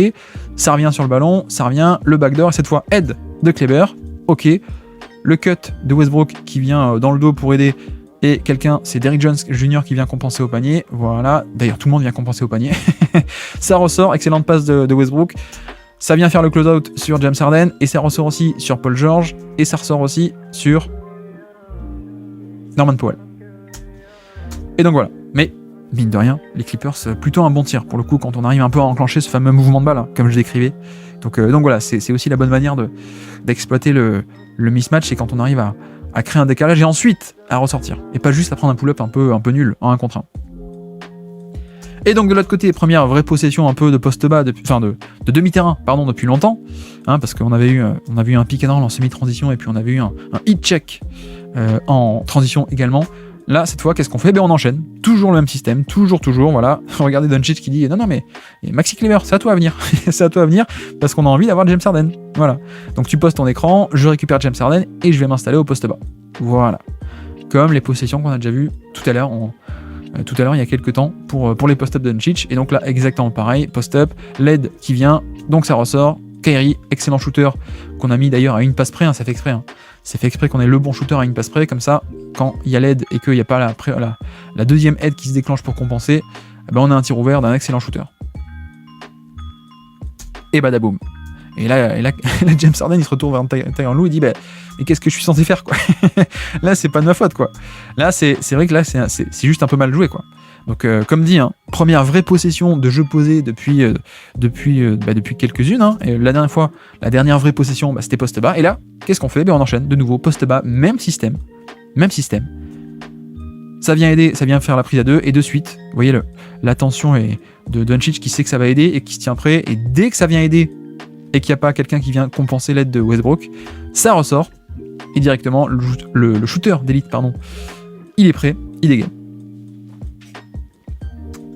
Speaker 1: Ça revient sur le ballon, ça revient, le backdoor, et cette fois aide de Kleber, ok. Le cut de Westbrook qui vient dans le dos pour aider, et quelqu'un, c'est Derrick Jones Jr. qui vient compenser au panier, voilà. D'ailleurs tout le monde vient compenser au panier. Ça ressort, excellente passe de Westbrook. Ça vient faire le close-out sur James Harden, et ça ressort aussi sur Paul George, et ça ressort aussi sur Norman Powell. Et donc voilà. Mais, mine de rien, les Clippers, plutôt un bon tir, pour le coup, quand on arrive un peu à enclencher ce fameux mouvement de balle, hein, comme je décrivais. Donc voilà, c'est aussi la bonne manière d'exploiter le mismatch, c'est quand on arrive à créer un décalage et ensuite à ressortir. Et pas juste à prendre un pull-up un peu nul, en 1 contre 1. Et donc de l'autre côté, première vraie possession un peu de poste bas, de demi-terrain, pardon, depuis longtemps, hein, parce qu'on avait eu un pick and roll en semi-transition et puis on avait eu un hit check en transition également. Là, cette fois, qu'est-ce qu'on fait ? On enchaîne, toujours le même système, toujours, voilà. Regardez Doncic qui dit non mais Maxi Kleber, c'est à toi à venir, c'est à toi à venir parce qu'on a envie d'avoir James Harden. Voilà. Donc tu postes ton écran, je récupère James Harden et je vais m'installer au poste bas. Voilà. Comme les possessions qu'on a déjà vues tout à l'heure. Il y a quelques temps pour les post-up de Doncic, et donc là exactement pareil, post-up, LED qui vient, donc ça ressort, Kyrie, excellent shooter, qu'on a mis d'ailleurs à une passe près, hein, ça fait exprès, hein. C'est fait exprès qu'on ait le bon shooter à une passe près, comme ça, quand il y a l'aide et qu'il n'y a pas la deuxième aide qui se déclenche pour compenser, on a un tir ouvert d'un excellent shooter. Et badaboum. Et là, James Harden il se retourne vers Tyronn Lue et dit mais qu'est-ce que je suis censé faire quoi. Là c'est pas de ma faute quoi. Là c'est vrai que là c'est juste un peu mal joué quoi. Donc comme dit, hein, première vraie possession de jeu posé depuis quelques-unes. Hein. Et la dernière vraie possession, c'était poste bas. Et là, qu'est-ce qu'on fait ? On enchaîne de nouveau poste bas, même système. Ça vient aider, ça vient faire la prise à 2 et de suite, vous voyez la tension est de Doncic qui sait que ça va aider et qui se tient prêt. Et dès que ça vient aider et qu'il n'y a pas quelqu'un qui vient compenser l'aide de Westbrook, ça ressort et directement le shooter d'élite, il est prêt, il dégaine.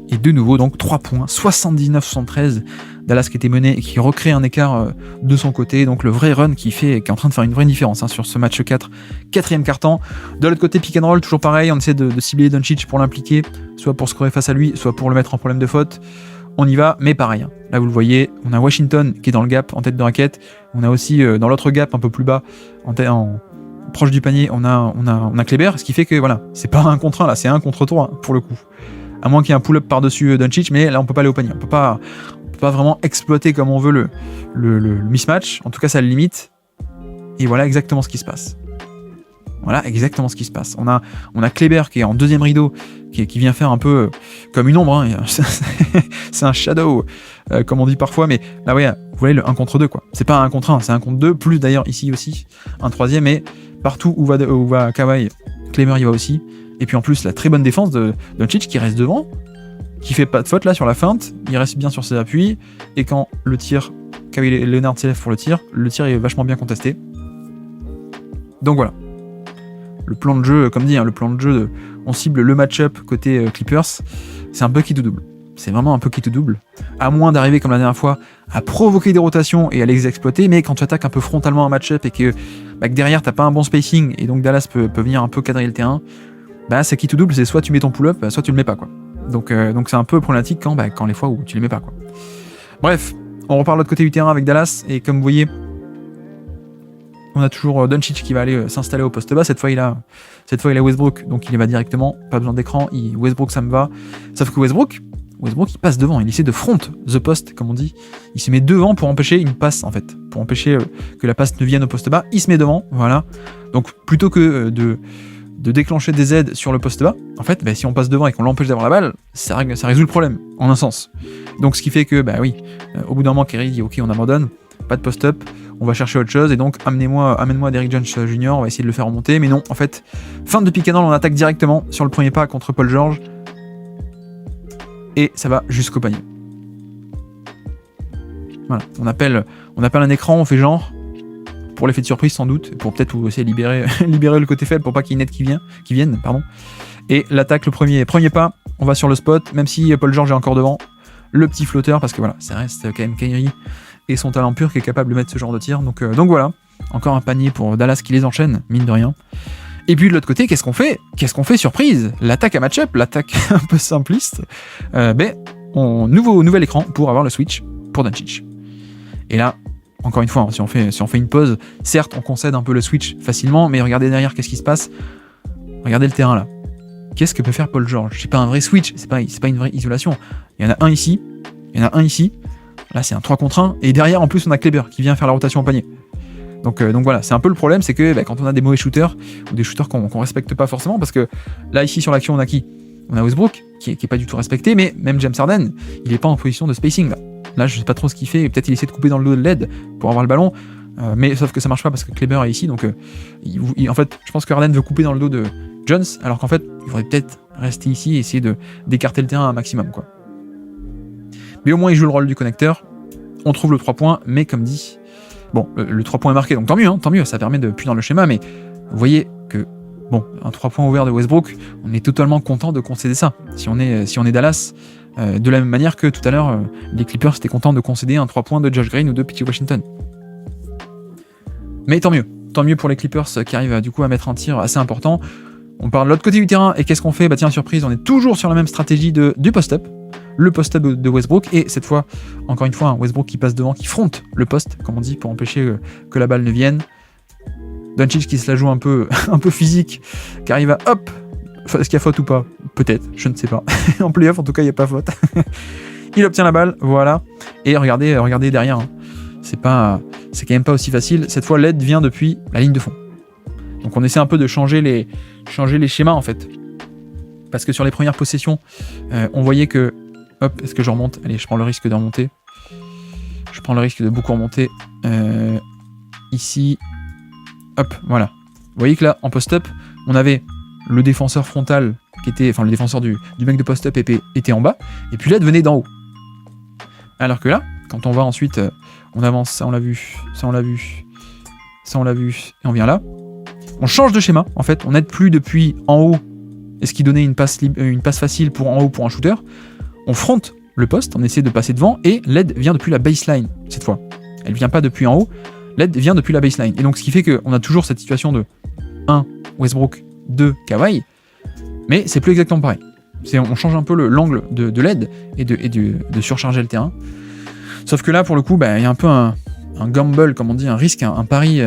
Speaker 1: Et de nouveau, donc 3 points, 79-73, Dallas qui était mené et qui recrée un écart de son côté, donc le vrai run qui est en train de faire une vraie différence sur ce match 4, 4e quart-temps. De l'autre côté, pick and roll, toujours pareil, on essaie de cibler Doncic pour l'impliquer, soit pour scorer face à lui, soit pour le mettre en problème de faute. On y va, mais pareil, hein. Là vous le voyez, on a Washington qui est dans le gap en tête de raquette, on a aussi dans l'autre gap un peu plus bas, proche du panier, on a Kleber, ce qui fait que voilà, c'est pas un contre 1 là, c'est un contre 3 pour le coup. À moins qu'il y ait un pull-up par-dessus Doncic, mais là on peut pas aller au panier, on peut pas vraiment exploiter comme on veut le mismatch, en tout cas ça le limite, et voilà exactement ce qui se passe. On a Kleber qui est en deuxième rideau, qui vient faire un peu comme une ombre, hein. C'est un shadow, comme on dit parfois, mais là ouais, vous voyez le 1 contre 2 quoi. C'est pas un 1 contre 1, c'est un contre 2, plus d'ailleurs ici aussi, un troisième, et partout où va Kawhi, Kleber y va aussi. Et puis en plus la très bonne défense de Doncic qui reste devant, qui fait pas de faute là sur la feinte, il reste bien sur ses appuis, et quand le tir, Kawhi Leonard s'élève pour le tir est vachement bien contesté. Donc voilà. Le plan de jeu, comme dit, hein, on cible le match-up côté Clippers, c'est un bucket to double. C'est vraiment un bucket to double. À moins d'arriver comme la dernière fois à provoquer des rotations et à les exploiter, mais quand tu attaques un peu frontalement un match-up et que derrière t'as pas un bon spacing et donc Dallas peut venir un peu cadrer le terrain, c'est bucket to double, c'est soit tu mets ton pull-up, soit tu le mets pas quoi. Donc c'est un peu problématique quand les fois où tu les mets pas quoi. Bref, on repart de l'autre côté du terrain avec Dallas et comme vous voyez, on a toujours Doncic qui va aller s'installer au poste bas. Cette fois, il a Westbrook, donc il y va directement. Pas besoin d'écran. Westbrook, ça me va. Sauf que Westbrook, il passe devant. Il essaie de front the post, comme on dit. Il se met devant pour empêcher une passe, en fait. Pour empêcher que la passe ne vienne au poste bas. Il se met devant, voilà. Donc, plutôt que de déclencher des aides sur le poste bas, en fait, si on passe devant et qu'on l'empêche d'avoir la balle, ça résout le problème, en un sens. Donc, ce qui fait que, au bout d'un moment, Kerry dit, ok, on abandonne. Pas de post-up, on va chercher autre chose, et donc amène-moi Derrick Jones Jr., on va essayer de le faire remonter, mais non, en fait, fin de pick and roll, on attaque directement sur le premier pas contre Paul George, et ça va jusqu'au panier. Voilà, on appelle un écran, on fait genre, pour l'effet de surprise sans doute, pour peut-être aussi libérer le côté faible, pour pas qu'il y ait une aide qui vienne, et l'attaque, le premier pas, on va sur le spot, même si Paul George est encore devant, le petit flotteur, parce que voilà, ça reste quand même Kyrie et son talent pur qui est capable de mettre ce genre de tir. Donc voilà, encore un panier pour Dallas qui les enchaîne, mine de rien. Et puis de l'autre côté, qu'est-ce qu'on fait? Surprise, l'attaque à match-up, l'attaque un peu simpliste. Nouvel écran pour avoir le switch pour Doncic. Et là, encore une fois, hein, si on fait une pause, certes, on concède un peu le switch facilement, mais regardez derrière, qu'est-ce qui se passe? Regardez le terrain là. Qu'est-ce que peut faire Paul George? C'est pas un vrai switch, c'est pas une vraie isolation. Il y en a un ici, Là, c'est un 3 contre 1, et derrière, en plus, on a Kleber qui vient faire la rotation au panier. Donc voilà, c'est un peu le problème, c'est que quand on a des mauvais shooters, ou des shooters qu'on respecte pas forcément, parce que là, ici, sur l'action, on a qui? On a Westbrook, qui est pas du tout respecté, mais même James Harden, il est pas en position de spacing, là. Là, je sais pas trop ce qu'il fait, peut-être il essaie de couper dans le dos de LED pour avoir le ballon, mais sauf que ça marche pas parce que Kleber est ici, donc en fait, je pense que Harden veut couper dans le dos de Jones, alors qu'en fait, il faudrait peut-être rester ici et essayer d'écarter le terrain un maximum, quoi. Mais au moins, il joue le rôle du connecteur, on trouve le 3 points, mais comme dit, bon, le 3 points est marqué, donc tant mieux, ça permet de puer dans le schéma, mais vous voyez que, bon, un 3 points ouvert de Westbrook, on est totalement content de concéder ça, si on est Dallas. De la même manière que tout à l'heure, les Clippers étaient contents de concéder un 3 points de Josh Green ou de P.J. Washington. Mais tant mieux pour les Clippers qui arrivent du coup à mettre un tir assez important. On part de l'autre côté du terrain et qu'est-ce qu'on fait? Tiens, surprise, on est toujours sur la même stratégie du post-up. Le post-up de Westbrook, et cette fois, encore une fois, Westbrook qui passe devant, qui fronte le poste, comme on dit, pour empêcher que la balle ne vienne. Doncic qui se la joue un peu physique, qui arrive à hop. Est-ce qu'il y a faute ou pas? Peut-être, je ne sais pas. En playoff, en tout cas, il n'y a pas faute. Il obtient la balle, voilà. Et regardez derrière. Hein. C'est quand même pas aussi facile. Cette fois, l'aide vient depuis la ligne de fond. Donc on essaie un peu de changer les schémas, en fait. Parce que sur les premières possessions, on voyait que... Hop, est-ce que je remonte? Allez, je prends le risque de remonter. Je prends le risque de beaucoup remonter. Ici. Hop, voilà. Vous voyez que là, en post-up, on avait... le défenseur frontal le défenseur du mec de post-up était en bas, et puis l'aide venait d'en haut. Alors que là, quand on va ensuite, on avance, ça on l'a vu, et on vient là, on change de schéma, en fait, on n'aide plus depuis en haut, et ce qui donnait une passe facile pour en haut pour un shooter, on fronte le poste, on essaie de passer devant, et l'aide vient depuis la baseline, cette fois. Elle vient pas depuis en haut, l'aide vient depuis la baseline. Et donc ce qui fait qu'on a toujours cette situation de 1, Westbrook, 2, Kawhi, mais c'est plus exactement pareil. On change un peu l'angle de l'aide et de surcharger le terrain. Sauf que là, pour le coup, il y a un peu un gamble, comme on dit, un risque, un pari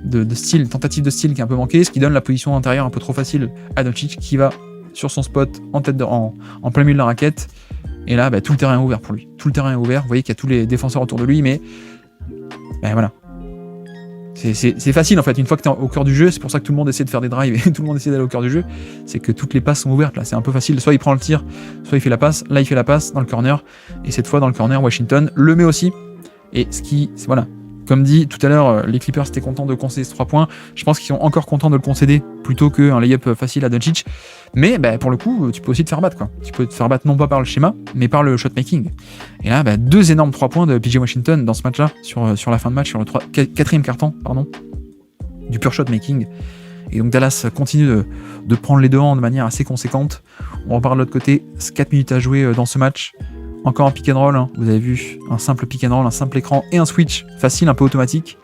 Speaker 1: de style, tentative de style qui est un peu manqué, ce qui donne la position intérieure un peu trop facile à Doncic, qui va sur son spot en plein milieu de la raquette. Et là, tout le terrain est ouvert pour lui. Tout le terrain est ouvert. Vous voyez qu'il y a tous les défenseurs autour de lui, mais voilà. C'est facile en fait, une fois que tu es au cœur du jeu, c'est pour ça que tout le monde essaie de faire des drives et tout le monde essaie d'aller au cœur du jeu, c'est que toutes les passes sont ouvertes là, c'est un peu facile, soit il prend le tir, soit il fait la passe, là il fait la passe dans le corner, et cette fois dans le corner, Washington le met aussi, et voilà, comme dit tout à l'heure, les Clippers étaient contents de concéder ce 3 points, je pense qu'ils sont encore contents de le concéder, plutôt qu'un lay-up facile à Doncic, mais pour le coup, tu peux aussi te faire battre quoi, tu peux te faire battre non pas par le schéma, mais par le shot-making, et là, 2 énormes 3 points de P.J. Washington dans ce match-là, sur la fin de match, sur le 4e quart-temps, du pur shot-making, et donc Dallas continue de prendre les devants de manière assez conséquente, on repart de l'autre côté, 4 minutes à jouer dans ce match, encore un pick and roll, hein. Vous avez vu, un simple pick and roll, un simple écran et un switch facile, un peu automatique.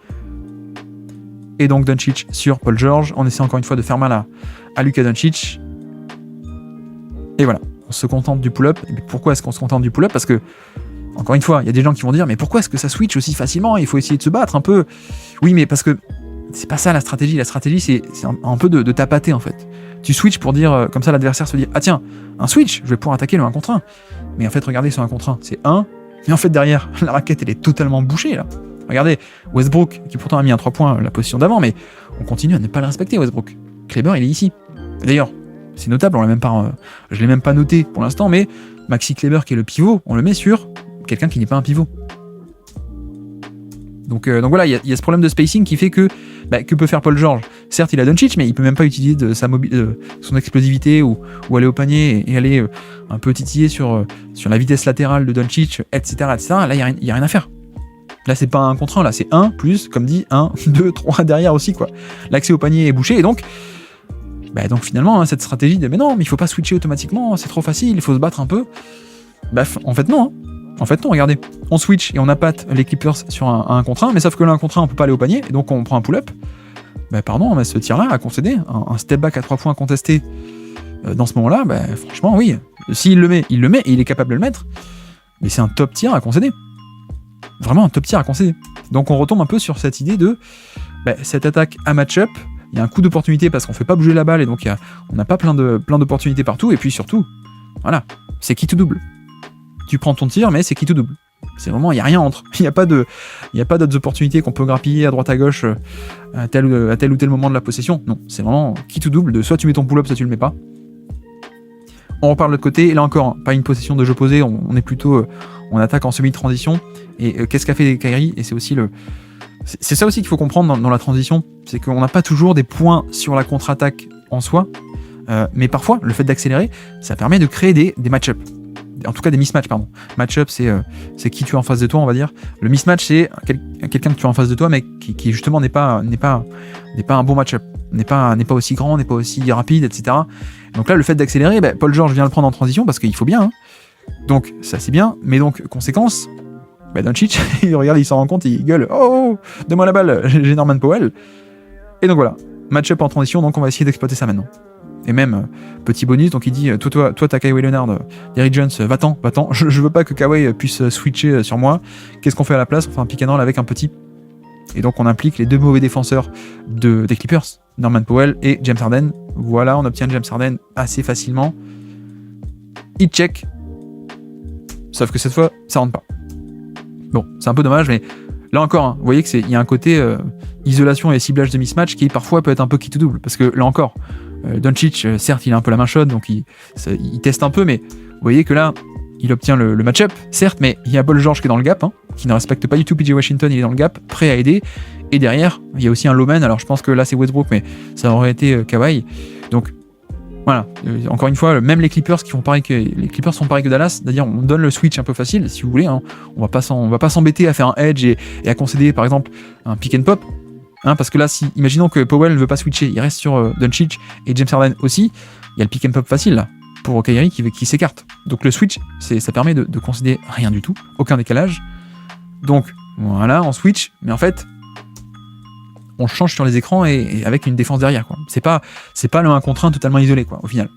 Speaker 1: Et donc Doncic sur Paul George, on essaie encore une fois de faire mal à Luka Doncic. Et voilà, on se contente du pull-up. Et pourquoi est-ce qu'on se contente du pull-up? Parce que, encore une fois, il y a des gens qui vont dire, mais pourquoi est-ce que ça switch aussi facilement? Il faut essayer de se battre un peu. Oui, mais parce que c'est pas ça la stratégie. La stratégie, c'est un peu de tapater en fait. Tu switches pour dire, comme ça l'adversaire se dit, ah tiens, un switch, je vais pouvoir attaquer le 1 contre 1. Mais en fait, regardez ce 1 contre 1, c'est 1. Mais en fait, derrière, la raquette, elle est totalement bouchée là. Regardez, Westbrook, qui pourtant a mis un 3 points la position d'avant, mais on continue à ne pas le respecter, Westbrook. Kleber, il est ici. D'ailleurs, c'est notable, je l'ai même pas noté pour l'instant, mais Maxi Kleber, qui est le pivot, on le met sur quelqu'un qui n'est pas un pivot. Donc voilà, il y a ce problème de spacing qui fait que peut faire Paul George? Certes, il a Doncic, mais il peut même pas utiliser son explosivité ou aller au panier et aller un peu titiller sur la vitesse latérale de Doncic, etc. Là, il y a rien à faire. Là, c'est pas un 1 contre 1, là, c'est 1 plus, comme dit, 1, 2, 3 derrière aussi, quoi. L'accès au panier est bouché, et donc finalement, cette stratégie de mais non, mais il faut pas switcher automatiquement, c'est trop facile, il faut se battre un peu. En fait, non. En fait, non, regardez, on switch et on appâte les Clippers sur un contre 1, mais sauf que là, un contre 1, on peut pas aller au panier, et donc on prend un pull-up. Pardon, mais ce tir-là a concédé, un step back à 3 points contesté dans ce moment-là, franchement, oui. S'il le met, et il est capable de le mettre, mais c'est un top tir à concéder. Vraiment un top tir à concéder. Donc on retombe un peu sur cette idée de cette attaque à match-up, il y a un coup d'opportunité parce qu'on fait pas bouger la balle, et donc on n'a pas plein d'opportunités partout, et puis surtout, voilà, c'est qui tout double. Tu prends ton tir, mais c'est qui tout double. C'est vraiment, il n'y a rien entre. Il n'y a pas d'autres opportunités qu'on peut grappiller à droite à gauche à tel ou tel moment de la possession. Non, c'est vraiment qui tout double, de soit tu mets ton pull-up, soit tu le mets pas. On repart de l'autre côté, et là encore, pas une possession de jeu posé, on est plutôt, on attaque en semi-transition, et qu'est-ce qu'a fait Kyrie, et c'est aussi c'est ça aussi qu'il faut comprendre dans la transition, c'est qu'on n'a pas toujours des points sur la contre-attaque en soi, mais parfois, le fait d'accélérer, ça permet de créer des match-up. En tout cas des mismatchs, pardon. Match-up, c'est qui tu as en face de toi, on va dire. Le mismatch, c'est quelqu'un que tu as en face de toi, mais qui justement n'est pas un bon match-up. N'est pas aussi grand, n'est pas aussi rapide, etc. Donc là, le fait d'accélérer, Paul George vient le prendre en transition parce qu'il faut bien. Hein. Donc ça c'est bien, mais donc conséquence, Doncic, regarde, il s'en rend compte, il gueule, oh, donne-moi la balle, j'ai Norman Powell. Et donc voilà, match-up en transition, donc on va essayer d'exploiter ça maintenant. Et même, petit bonus, donc il dit, toi t'as Kawhi Leonard, Derrick Jones, va-t'en, je veux pas que Kawhi puisse switcher sur moi. Qu'est-ce qu'on fait à la place? On fait un pick and roll avec un petit. Et donc on implique les deux mauvais défenseurs des Clippers, Norman Powell et James Harden. Voilà, on obtient James Harden assez facilement. Il check. Sauf que cette fois, ça rentre pas. Bon, c'est un peu dommage, mais là encore, vous voyez qu'il y a un côté isolation et ciblage de mismatch qui parfois peut être un peu qui tout double. Parce que là encore, Doncic, certes, il a un peu la main chaude, donc il teste un peu, mais vous voyez que là, il obtient le match-up, certes, mais il y a Paul George qui est dans le gap, qui ne respecte pas du tout PJ Washington, il est dans le gap, prêt à aider. Et derrière, il y a aussi un low man, alors je pense que là c'est Westbrook, mais ça aurait été Kawhi. Donc voilà, encore une fois, même les Clippers font pareil que Dallas, c'est-à-dire on donne le switch un peu facile, si vous voulez, on va pas s'embêter à faire un edge et à concéder par exemple un pick and pop. Parce que là, imaginons que Powell ne veut pas switcher, il reste sur Doncic et James Harden aussi, il y a le pick and pop facile là, pour Kyrie qui s'écarte. Donc le switch, ça permet de concéder rien du tout, aucun décalage. Donc voilà, on switch, mais en fait, on change sur les écrans et avec une défense derrière, quoi. C'est pas le 1 contre 1 totalement isolé, quoi, au final.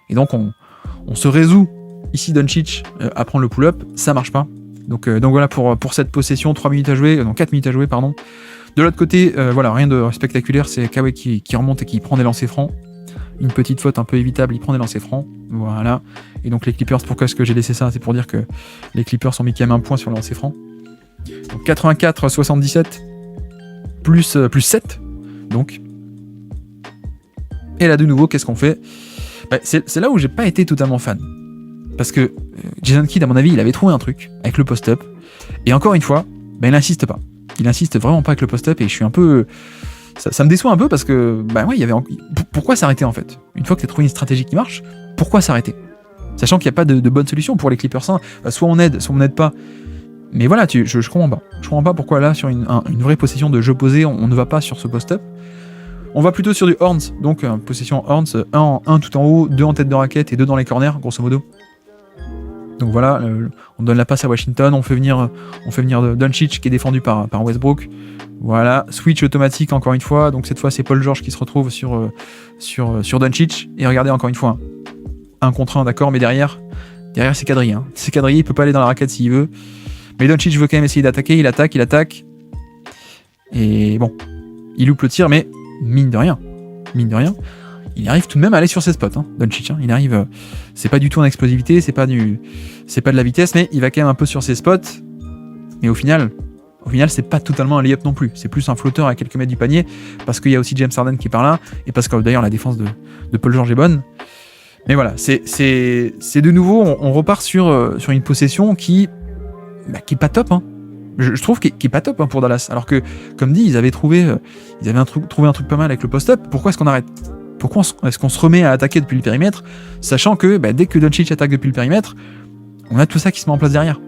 Speaker 1: Et donc on se résout ici Doncic à prendre le pull-up, ça marche pas. Donc voilà pour cette possession, 4 minutes à jouer, pardon. De l'autre côté, voilà, rien de spectaculaire, c'est Kawhi qui remonte et qui prend des lancers francs. Une petite faute un peu évitable, il prend des lancers francs. Voilà. Et donc les Clippers, pourquoi est-ce que j'ai laissé ça? C'est pour dire que les Clippers ont mis quand même un point sur le lancer franc. Donc 84-77 plus 7. Donc. Et là de nouveau, qu'est-ce qu'on fait? C'est là où j'ai pas été totalement fan. Parce que Jason Kidd, à mon avis, il avait trouvé un truc avec le post-up. Et encore une fois, il n'insiste pas. Il insiste vraiment pas avec le post-up et je suis un peu... Ça me déçoit un peu parce que, ouais, il y avait... Pourquoi s'arrêter en fait? Une fois que tu as trouvé une stratégie qui marche, pourquoi s'arrêter? Sachant qu'il n'y a pas de bonne solution pour les Clippers. Soit on aide, soit on n'aide pas. Mais voilà, je comprends pas. Je comprends pas pourquoi là, sur une vraie possession de jeu posé, on ne va pas sur ce post-up. On va plutôt sur du horns, donc possession horns, 1 tout en haut, 2 en tête de raquette et 2 dans les corners, grosso modo. Donc voilà, on donne la passe à Washington, on fait venir Doncic qui est défendu par Westbrook. Voilà, switch automatique encore une fois, donc cette fois c'est Paul George qui se retrouve sur Doncic. Et regardez encore une fois, 1 contre 1, d'accord, mais derrière c'est quadrillé. C'est quadrillé, il peut pas aller dans la raquette s'il veut. Mais Doncic veut quand même essayer d'attaquer, il attaque. Et bon, il loupe le tir, mais mine de rien, il arrive tout de même à aller sur ses spots, Doncic. Il arrive, c'est pas du tout en explosivité, c'est pas de la vitesse, mais il va quand même un peu sur ses spots. Mais au final, c'est pas totalement un lay-up non plus. C'est plus un flotteur à quelques mètres du panier, parce qu'il y a aussi James Harden qui est par là, et parce que d'ailleurs la défense de Paul George est bonne. Mais voilà, c'est de nouveau, on repart sur une possession qui est pas top. Je trouve qu'il est pas top pour Dallas. Alors que, comme dit, ils avaient trouvé un truc pas mal avec le post-up. Pourquoi est-ce qu'on arrête? Pourquoi est-ce qu'on se remet à attaquer depuis le périmètre, sachant que dès que Doncic attaque depuis le périmètre, on a tout ça qui se met en place derrière.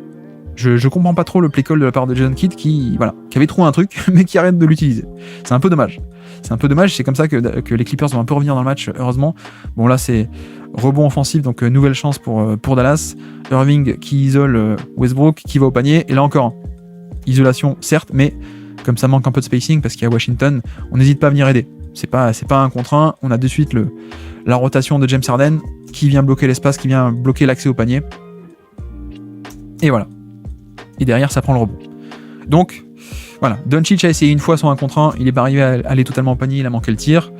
Speaker 1: Je comprends pas trop le play call de la part de Jason Kidd qui avait trouvé un truc, mais qui arrête de l'utiliser. C'est un peu dommage. C'est un peu dommage, c'est comme ça que les Clippers vont un peu revenir dans le match, heureusement. Bon là c'est rebond offensif, donc nouvelle chance pour Dallas. Irving qui isole Westbrook, qui va au panier, et là encore, isolation certes, mais comme ça manque un peu de spacing parce qu'il y a Washington, on n'hésite pas à venir aider. C'est pas un contre un, on a de suite la rotation de James Harden qui vient bloquer l'espace, qui vient bloquer l'accès au panier. Et voilà. Et derrière, ça prend le rebond. Donc, voilà. Doncic a essayé une fois son 1 contre 1, il n'est pas arrivé à aller totalement au panier, il a manqué le tir.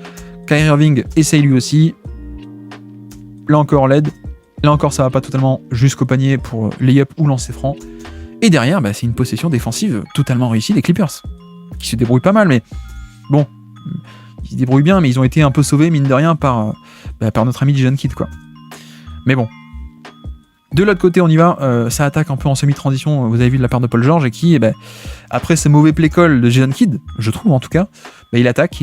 Speaker 1: Kyrie Irving essaye lui aussi. Là encore, l'aide. Là encore, ça va pas totalement jusqu'au panier pour lay-up ou lancer franc. Et derrière, c'est une possession défensive totalement réussie des Clippers, qui se débrouillent pas mal, mais bon, ils se débrouillent bien, mais ils ont été un peu sauvés, mine de rien, par notre ami Jason Kidd, quoi. Mais bon. De l'autre côté, on y va, ça attaque un peu en semi-transition, vous avez vu de la part de Paul George, et qui, après ce mauvais play-call de Jason Kidd, je trouve en tout cas, il attaque,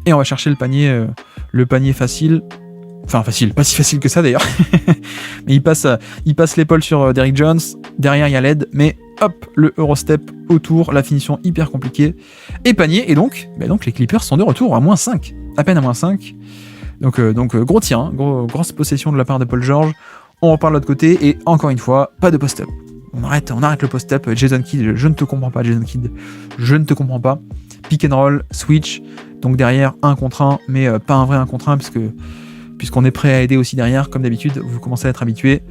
Speaker 1: et on va chercher le panier facile. Enfin facile, pas si facile que ça d'ailleurs. Mais il passe l'épaule sur Derrick Jones, derrière il y a l'aide, mais hop, le Eurostep autour, la finition hyper compliquée, et panier, et donc les Clippers sont de retour à -5, à peine à -5. Donc gros tir, hein, grosse possession de la part de Paul George. On repart de l'autre côté, et encore une fois, pas de post-up. On arrête le post-up. Jason Kidd, je ne te comprends pas, Jason Kidd. Je ne te comprends pas. Pick and roll, switch. Donc derrière, 1 contre 1, mais pas un vrai 1 contre 1, puisqu'on est prêt à aider aussi derrière, comme d'habitude, vous commencez à être habitués.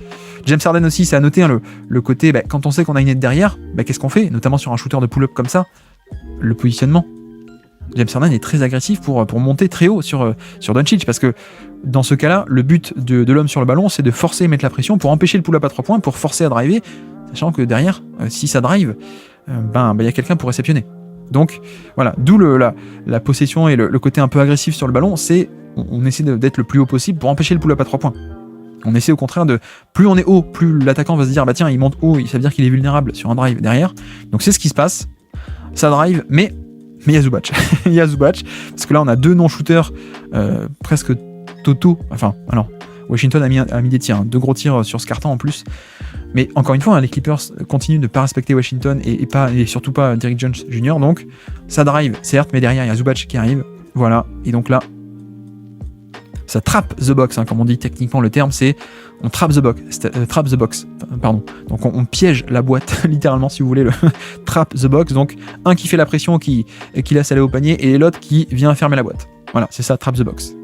Speaker 1: James Harden aussi, c'est à noter, hein, le côté, quand on sait qu'on a une aide derrière, qu'est-ce qu'on fait, notamment sur un shooter de pull-up comme ça, le positionnement. James Harden est très agressif pour monter très haut sur Doncic, parce que dans ce cas-là, le but de l'homme sur le ballon, c'est de forcer et mettre la pression pour empêcher le pull-up à 3 points, pour forcer à driver, sachant que derrière, si ça drive, y a quelqu'un pour réceptionner. Donc voilà, d'où la possession et le côté un peu agressif sur le ballon, c'est on essaie d'être le plus haut possible pour empêcher le pull-up à 3 points. On essaie au contraire plus on est haut, plus l'attaquant va se dire tiens, il monte haut, ça veut dire qu'il est vulnérable sur un drive derrière. Donc c'est ce qui se passe. Ça drive, mais il y a Zubac. Il y a Zubac, parce que là on a 2 non-shooters presque totaux. Enfin, alors Washington a mis des tirs, 2 gros tirs sur ce carton en plus. Mais encore une fois, les Clippers continuent de ne pas respecter Washington et surtout pas Derrick Jones Jr. Donc ça drive, certes, mais derrière il y a Zubac qui arrive. Voilà, et donc là, ça trappe the box, hein, comme on dit techniquement le terme, c'est on trappe the box, pardon. Donc on piège la boîte, littéralement si vous voulez, le trap the box, donc un qui fait la pression, qui laisse aller au panier, et l'autre qui vient fermer la boîte. Voilà, c'est ça, trap the box.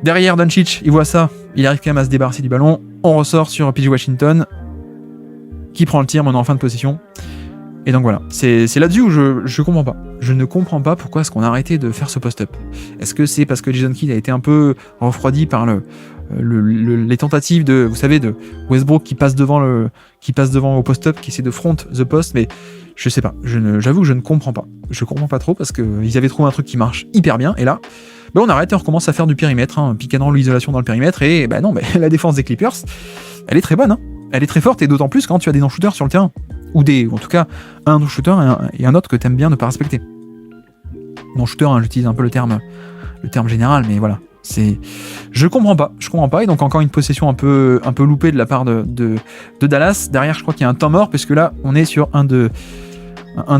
Speaker 1: Derrière Doncic, il voit ça, il arrive quand même à se débarrasser du ballon, on ressort sur PJ Washington, qui prend le tir, maintenant en fin de possession. Et donc voilà, c'est là-dessus où je comprends pas. Je ne comprends pas pourquoi est-ce qu'on a arrêté de faire ce post-up. Est-ce que c'est parce que Jason Kidd a été un peu refroidi par les tentatives de Westbrook qui passe devant au post-up, qui essaie de front the post, mais je sais pas. J'avoue que je ne comprends pas. Je comprends pas trop parce qu'ils avaient trouvé un truc qui marche hyper bien, et là, on arrête et on recommence à faire du périmètre, hein, pick and roll, l'isolation dans le périmètre, et la défense des Clippers, elle est très bonne, hein. Elle est très forte, et d'autant plus quand tu as des non-shooters sur le terrain. Ou en tout cas, un non-shooter et un autre que t'aimes bien ne pas respecter. Non-shooter, hein, j'utilise un peu le terme général, mais voilà. Je comprends pas, et donc encore une possession un peu loupée de la part de Dallas. Derrière, je crois qu'il y a un temps mort, puisque là, on est sur un de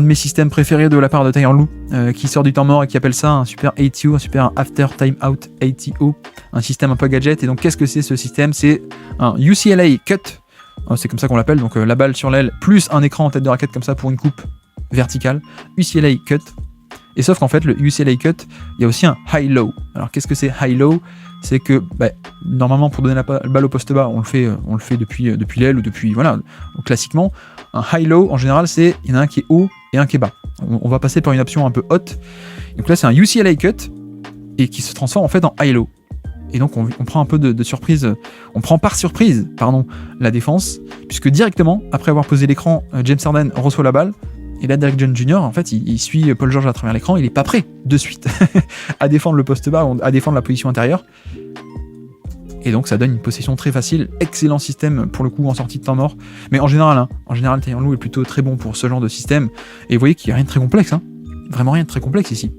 Speaker 1: mes systèmes préférés de la part de Tyronn Lue, qui sort du temps mort et qui appelle ça un super ATO, un super After Time Out ATO, un système un peu gadget. Et donc, qu'est-ce que c'est ce système ? C'est un UCLA Cut. C'est comme ça qu'on l'appelle, donc la balle sur l'aile, plus un écran en tête de raquette comme ça pour une coupe verticale, UCLA Cut. Et sauf qu'en fait, le UCLA Cut, il y a aussi un high-low. Alors qu'est-ce que c'est high-low ? C'est que normalement, pour donner la balle au poste bas, on le fait depuis l'aile ou depuis, voilà. Donc, classiquement, un high-low, en général, il y en a un qui est haut et un qui est bas. On va passer par une option un peu haute. Donc là, c'est un UCLA Cut et qui se transforme en fait en high-low. Et donc on prend un peu de surprise, on prend par surprise, la défense, puisque directement, après avoir posé l'écran, James Harden reçoit la balle, et là Derrick Jones Jr., en fait, il suit Paul George à travers l'écran, il est pas prêt, de suite, à défendre le poste bas, à défendre la position intérieure. Et donc ça donne une possession très facile, excellent système pour le coup en sortie de temps mort. Mais en général, Tyronn Lue est plutôt très bon pour ce genre de système, et vous voyez qu'il n'y a rien de très complexe, hein. Vraiment rien de très complexe ici.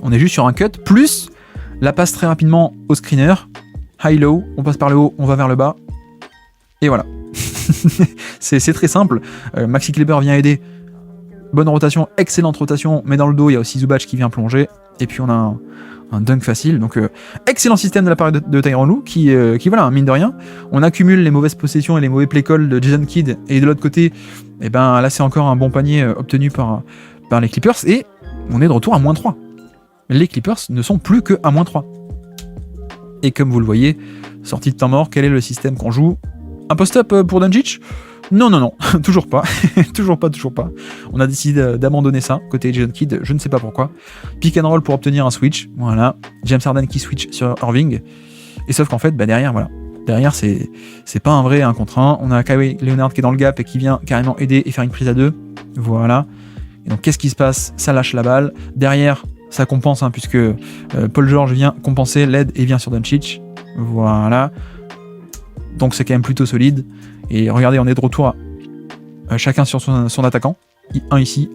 Speaker 1: On est juste sur un cut, plus la passe très rapidement au screener, high-low, on passe par le haut, on va vers le bas, et voilà. c'est très simple. Maxi Kleber vient aider bonne rotation, excellente rotation, mais dans le dos, il y a aussi Zubac qui vient plonger, et puis on a un dunk facile, donc excellent système de la part de Tyronn Lue, qui voilà, mine de rien, on accumule les mauvaises possessions et les mauvais play calls de Jason Kidd, et de l'autre côté, et ben là c'est encore un bon panier obtenu par les Clippers, et on est de retour à -3. Les Clippers ne sont plus que à -3. Et comme vous le voyez, sortie de temps mort, quel est le système qu'on joue? Un post-up pour Doncic? Non, toujours pas. toujours pas. On a décidé d'abandonner ça, côté Jason Kidd, je ne sais pas pourquoi. Pick and roll pour obtenir un switch, voilà. James Harden qui switch sur Irving. Et sauf qu'en fait, derrière, voilà. Derrière, c'est pas un vrai 1 contre 1. On a Kawhi Leonard qui est dans le gap et qui vient carrément aider et faire une prise à 2. Voilà. Et donc, qu'est-ce qui se passe? Ça lâche la balle. Derrière, ça compense, hein, puisque Paul George vient compenser, l'aide et vient sur Doncic. Voilà. Donc, c'est quand même plutôt solide. Et regardez, on est de retour à chacun sur son attaquant. Un ici.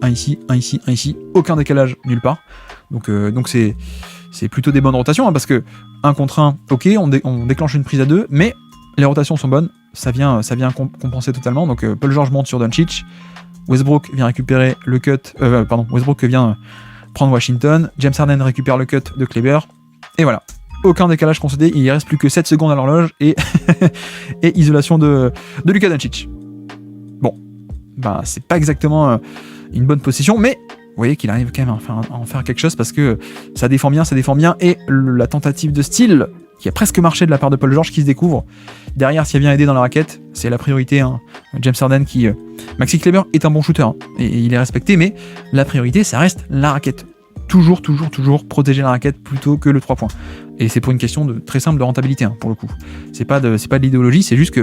Speaker 1: Aucun décalage nulle part. Donc c'est plutôt des bonnes rotations, hein, parce que 1 contre 1, ok, on déclenche une prise à 2, mais les rotations sont bonnes. Ça vient compenser totalement. Donc Paul George monte sur Doncic. Westbrook vient récupérer le cut. Westbrook vient prendre Washington. James Harden récupère le cut de Kleber. Et voilà. Aucun décalage concédé, il ne reste plus que 7 secondes à l'horloge et, et isolation de Luka Doncic. Bon, c'est pas exactement une bonne position, mais vous voyez qu'il arrive quand même à en faire quelque chose parce que ça défend bien, et la tentative de steal qui a presque marché de la part de Paul George qui se découvre. Derrière, s'il vient aider dans la raquette, c'est la priorité. Hein. James Harden Maxi Kleber est un bon shooter, hein, et il est respecté, mais la priorité, ça reste la raquette. Toujours protéger la raquette plutôt que le 3 points. Et c'est pour une question très simple de rentabilité, hein, pour le coup. C'est pas de l'idéologie, c'est juste que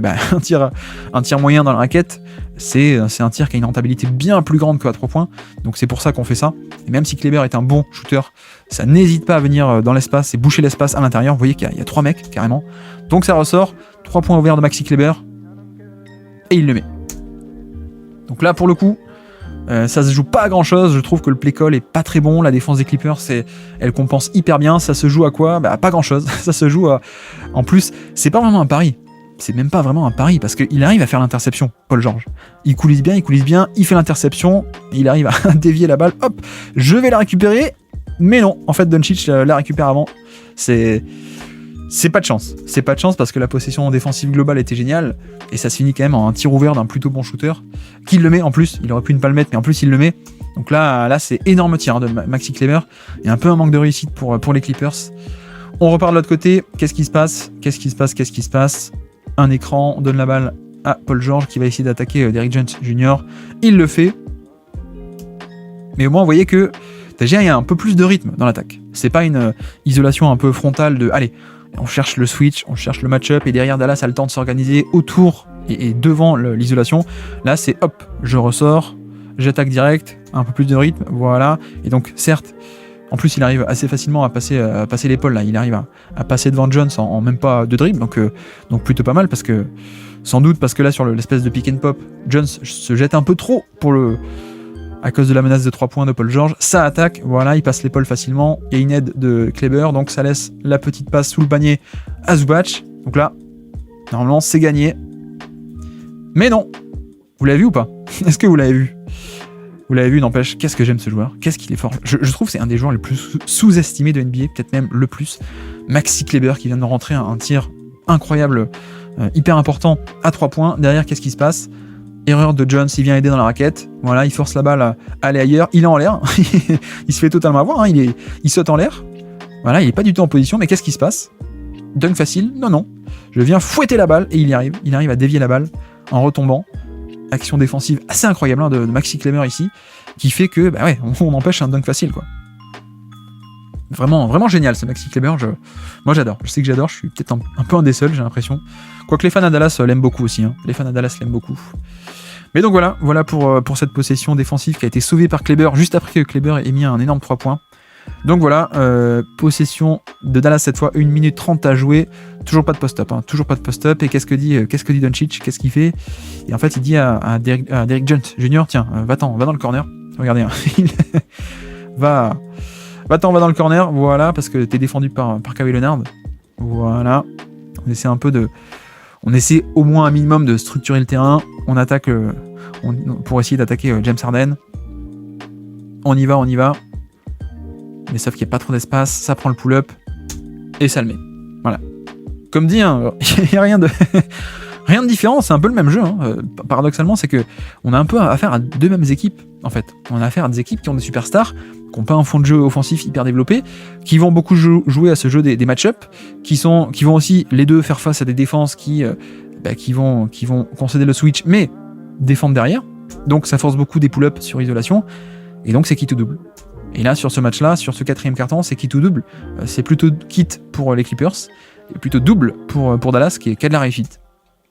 Speaker 1: un tir moyen dans la raquette, c'est un tir qui a une rentabilité bien plus grande qu'à 3 points. Donc c'est pour ça qu'on fait ça. Et même si Kleber est un bon shooter, ça n'hésite pas à venir dans l'espace et boucher l'espace à l'intérieur. Vous voyez qu'il y a 3 mecs carrément. Donc ça ressort, 3 points ouverts de Maxi Kleber, et il le met. Donc là pour le coup, ça se joue pas à grand chose, je trouve que le play call est pas très bon, la défense des Clippers elle compense hyper bien, ça se joue à quoi? Pas grand chose, ça se joue à... En plus, c'est pas vraiment un pari, c'est même pas vraiment un pari, parce qu'il arrive à faire l'interception, Paul George. Il coulisse bien, il fait l'interception, il arrive à dévier la balle, hop, je vais la récupérer, mais non, en fait Doncic la récupère avant, c'est pas de chance parce que la possession défensive globale était géniale et ça se finit quand même en un tir ouvert d'un plutôt bon shooter qui le met en plus, il aurait pu ne pas le mettre mais en plus il le met. Donc là c'est énorme tir, hein, de Maxi Kleber et un peu un manque de réussite pour les Clippers. On repart de l'autre côté, qu'est-ce qui se passe? Un écran, on donne la balle à Paul George qui va essayer d'attaquer Derrick Jones Jr. Il le fait, mais au moins vous voyez que déjà il y a un peu plus de rythme dans l'attaque, c'est pas une isolation un peu frontale de allez, on cherche le switch, on cherche le match-up, et derrière Dallas a le temps de s'organiser autour et devant l'isolation. Là, c'est hop, je ressors, j'attaque direct, un peu plus de rythme, voilà. Et donc, certes, en plus, il arrive assez facilement à passer l'épaule, là. Il arrive à passer devant Jones en même pas de dribble, donc plutôt pas mal, sans doute parce que là, sur l'espèce de pick and pop, Jones se jette un peu trop à cause de la menace de 3 points de Paul George, ça attaque, voilà, il passe l'épaule facilement, il y a une aide de Kleber, donc ça laisse la petite passe sous le panier à Zubac, donc là, normalement c'est gagné, mais non, vous l'avez vu ou pas? Est-ce que vous l'avez vu? Vous l'avez vu, n'empêche, qu'est-ce que j'aime ce joueur, qu'est-ce qu'il est fort, je trouve que c'est un des joueurs les plus sous-estimés de NBA, peut-être même le plus, Maxi Kleber qui vient de rentrer un tir incroyable, hyper important à 3 points, derrière qu'est-ce qui se passe? Erreur de Jones, il vient aider dans la raquette. Voilà, il force la balle à aller ailleurs. Il est en l'air. Il se fait totalement avoir. Hein. Il saute en l'air. Voilà, il est pas du tout en position. Mais qu'est-ce qui se passe? Dunk facile? Non. Je viens fouetter la balle et il y arrive. Il arrive à dévier la balle en retombant. Action défensive assez incroyable, hein, de Maxi Kleber ici, qui fait que on empêche un dunk facile, quoi. Vraiment, vraiment génial ce Maxi Kleber. Moi j'adore. Je sais que j'adore. Je suis peut-être un peu un des seuls, j'ai l'impression. Quoique les fans à Dallas l'aiment beaucoup aussi. Hein. Les fans à Dallas l'aiment beaucoup. Mais donc voilà pour cette possession défensive qui a été sauvée par Kleber juste après que Kleber ait mis un énorme 3 points. Donc voilà, possession de Dallas cette fois, 1 minute 30 à jouer. Toujours pas de post-up. Hein. Toujours pas de post-up. Et qu'est-ce que dit Doncic? Qu'est-ce qu'il fait? Et en fait, il dit à Derrick Jones Jr. Tiens, va dans le corner. Regardez, hein. Va dans le corner, voilà, parce que t'es défendu par Kawhi Leonard. Voilà. On essaie au moins un minimum de structurer le terrain. On attaque pour essayer d'attaquer James Harden. on y va. Mais sauf qu'il n'y a pas trop d'espace, ça prend le pull-up et ça le met. Voilà. Comme dit, hein, il n'y a rien de différent, c'est un peu le même jeu. Hein. Paradoxalement, c'est que on a un peu affaire à deux mêmes équipes, en fait. On a affaire à des équipes qui ont des superstars, qui n'ont pas un fond de jeu offensif hyper développé, qui vont beaucoup jouer à ce jeu des match-up, qui vont aussi les deux faire face à des défenses qui vont concéder le switch, mais défendre derrière. Donc ça force beaucoup des pull-ups sur isolation, et donc c'est quitte ou double. Et là, sur ce match-là, sur ce quatrième quart-temps, c'est quitte ou double. C'est plutôt quitte pour les Clippers, et plutôt double pour Dallas, qui a de la réussite.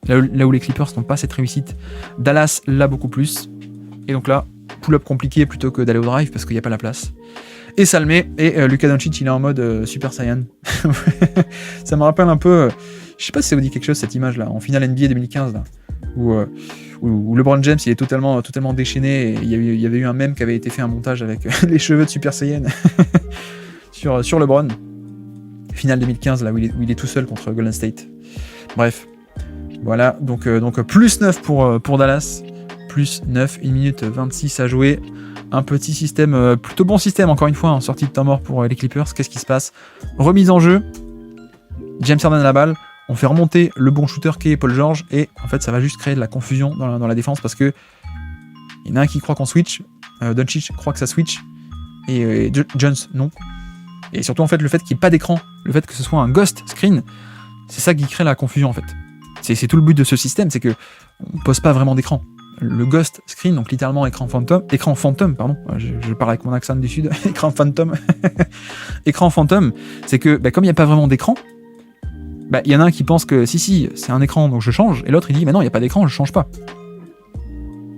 Speaker 1: Là où les Clippers n'ont pas cette réussite, Dallas l'a beaucoup plus. Et donc là, pull-up compliqué plutôt que d'aller au drive, parce qu'il n'y a pas la place. Et ça le met, et Luka Doncic, il est en mode Super Saiyan. Ça me rappelle un peu, je sais pas si ça vous dit quelque chose, cette image-là, en finale NBA 2015, là, où LeBron James, il est totalement déchaîné, et il y avait eu un mème qui avait été fait, un montage avec les cheveux de Super Saiyan sur LeBron. Finale 2015, là, où il est tout seul contre Golden State. Bref. Voilà, donc plus 9 pour Dallas, plus 9, 1 minute 26 à jouer. Un petit système, plutôt bon système, encore une fois, en sortie de temps mort pour les Clippers. Qu'est-ce qui se passe? Remise en jeu, James Harden à la balle, on fait remonter le bon shooter qui est Paul George, et en fait ça va juste créer de la confusion dans la défense, parce que il y en a un qui croit qu'on switch, Doncic croit que ça switch, et Jones non. Et surtout en fait le fait qu'il n'y ait pas d'écran, le fait que ce soit un ghost screen, c'est ça qui crée la confusion en fait. C'est tout le but de ce système, c'est que on pose pas vraiment d'écran. Le ghost screen, donc littéralement écran fantôme, pardon, je parle avec mon accent du sud, écran fantôme, c'est que comme il n'y a pas vraiment d'écran, il y en a un qui pense que si, c'est un écran donc je change, et l'autre il dit mais non, il n'y a pas d'écran, je change pas.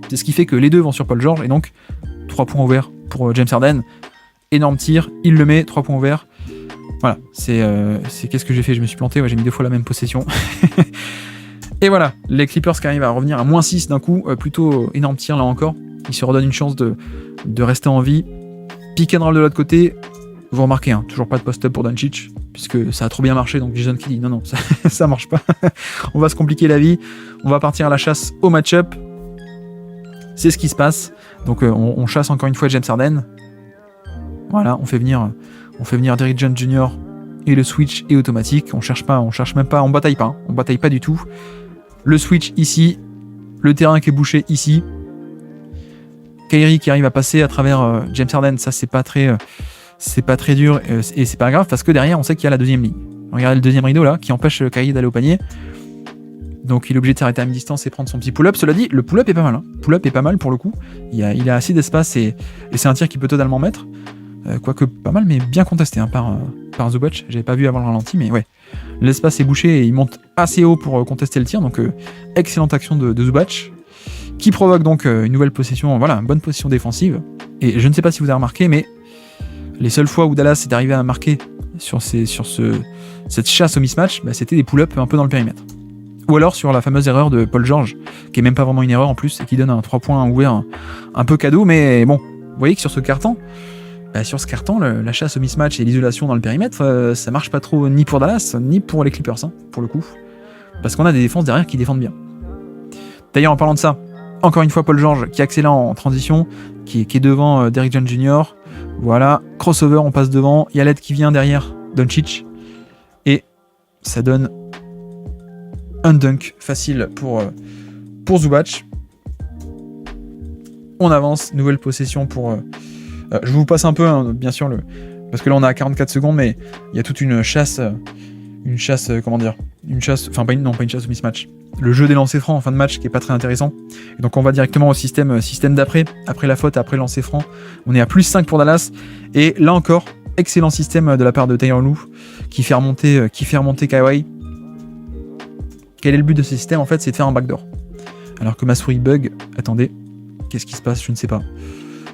Speaker 1: C'est ce qui fait que les deux vont sur Paul George, et donc 3 points ouverts pour James Harden, énorme tir, il le met, 3 points ouverts. Voilà, c'est qu'est-ce que j'ai fait? Je me suis planté, j'ai mis 2 fois la même possession. Et voilà, les Clippers qui arrivent à revenir à moins 6 d'un coup, plutôt énorme tir là encore. Ils se redonnent une chance de rester en vie. Pick and roll de l'autre côté, vous remarquez, hein, toujours pas de post-up pour Doncic, puisque ça a trop bien marché, donc Jason qui dit non, ça marche pas. On va se compliquer la vie, on va partir à la chasse au match-up. C'est ce qui se passe. Donc on chasse encore une fois James Harden. Voilà, on fait venir Derrick Jones Jr. et le switch est automatique. On cherche même pas, on bataille pas du tout. Le switch ici, le terrain qui est bouché ici. Kyrie qui arrive à passer à travers James Harden, ça c'est pas très dur et c'est pas grave parce que derrière on sait qu'il y a la deuxième ligne. Regardez le deuxième rideau là qui empêche Kyrie d'aller au panier. Donc il est obligé de s'arrêter à mi-distance et prendre son petit pull-up. Cela dit, le pull-up est pas mal. Hein. Pull-up est pas mal pour le coup. Il a assez d'espace et c'est un tir qu'il peut totalement mettre. Quoique pas mal, mais bien contesté hein, par Zubac. J'avais pas vu avant le ralenti, mais ouais. L'espace est bouché et il monte assez haut pour contester le tir. Donc excellente action de Zubac qui provoque donc une nouvelle possession. Voilà, une bonne position défensive. Et je ne sais pas si vous avez remarqué, mais les seules fois où Dallas est arrivé à marquer sur cette chasse au mismatch, c'était des pull-ups un peu dans le périmètre. Ou alors sur la fameuse erreur de Paul George, qui est même pas vraiment une erreur en plus, et qui donne un 3 points ouvert un peu cadeau, mais bon, vous voyez que sur ce carton, la chasse au mismatch et l'isolation dans le périmètre, ça marche pas trop ni pour Dallas, ni pour les Clippers, hein, pour le coup. Parce qu'on a des défenses derrière qui défendent bien. D'ailleurs, en parlant de ça, encore une fois Paul George qui est excellent en transition, qui est devant Derrick Jones Jr. Voilà, crossover, on passe devant, il y a l'aide qui vient derrière Doncic, et ça donne un dunk facile pour Zubac. On avance, nouvelle possession pour... je vous passe un peu, hein, bien sûr, parce que là on a 44 secondes, mais il y a toute une chasse, enfin pas une chasse au mismatch. Le jeu des lancers francs en fin de match qui est pas très intéressant. Et donc on va directement au système d'après, après la faute, après le lancer franc. On est à plus 5 pour Dallas. Et là encore, excellent système de la part de Tyronn Lue qui fait remonter Kawhi. Quel est le but de ce système en fait? C'est de faire un backdoor. Alors que ma souris bug, attendez, qu'est-ce qui se passe? Je ne sais pas.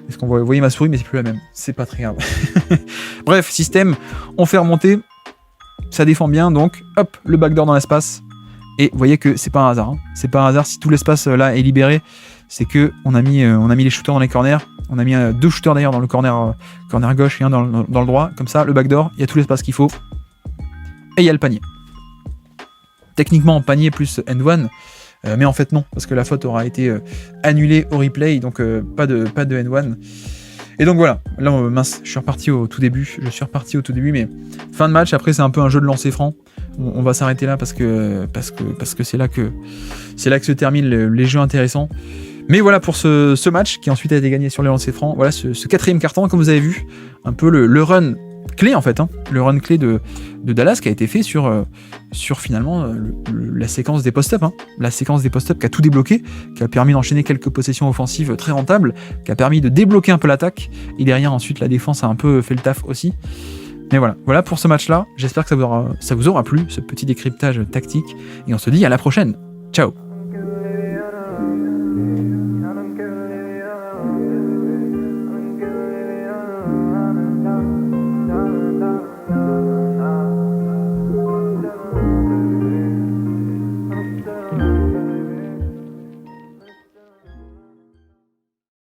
Speaker 1: Est-ce qu'on voyez ma souris, mais c'est plus la même. C'est pas très grave. Bref, système, on fait remonter. Ça défend bien, donc hop, le backdoor dans l'espace. Et vous voyez que c'est pas un hasard. Hein. C'est pas un hasard si tout l'espace là est libéré. C'est que on a mis les shooters dans les corners. On a mis 2 shooters d'ailleurs dans le corner gauche et un dans le droit. Comme ça, le backdoor, il y a tout l'espace qu'il faut. Et il y a le panier. Techniquement, panier plus end one. Mais en fait non, parce que la faute aura été annulée au replay, donc pas de end one. Et donc voilà, là mince, je suis reparti au tout début, mais fin de match, après c'est un peu un jeu de lancer franc. On va s'arrêter là parce que c'est là que se terminent les jeux intéressants. Mais voilà pour ce match qui ensuite a été gagné sur les lancers francs. Voilà ce quatrième quart-temps, comme vous avez vu, un peu le run clé en fait, le run clé de Dallas qui a été fait sur finalement la séquence des post-up, la séquence des post-up qui a tout débloqué, qui a permis d'enchaîner quelques possessions offensives très rentables, qui a permis de débloquer un peu l'attaque, et derrière ensuite la défense a un peu fait le taf aussi. Mais voilà pour ce match-là, j'espère que ça vous aura plu, ce petit décryptage tactique, et on se dit à la prochaine. Ciao.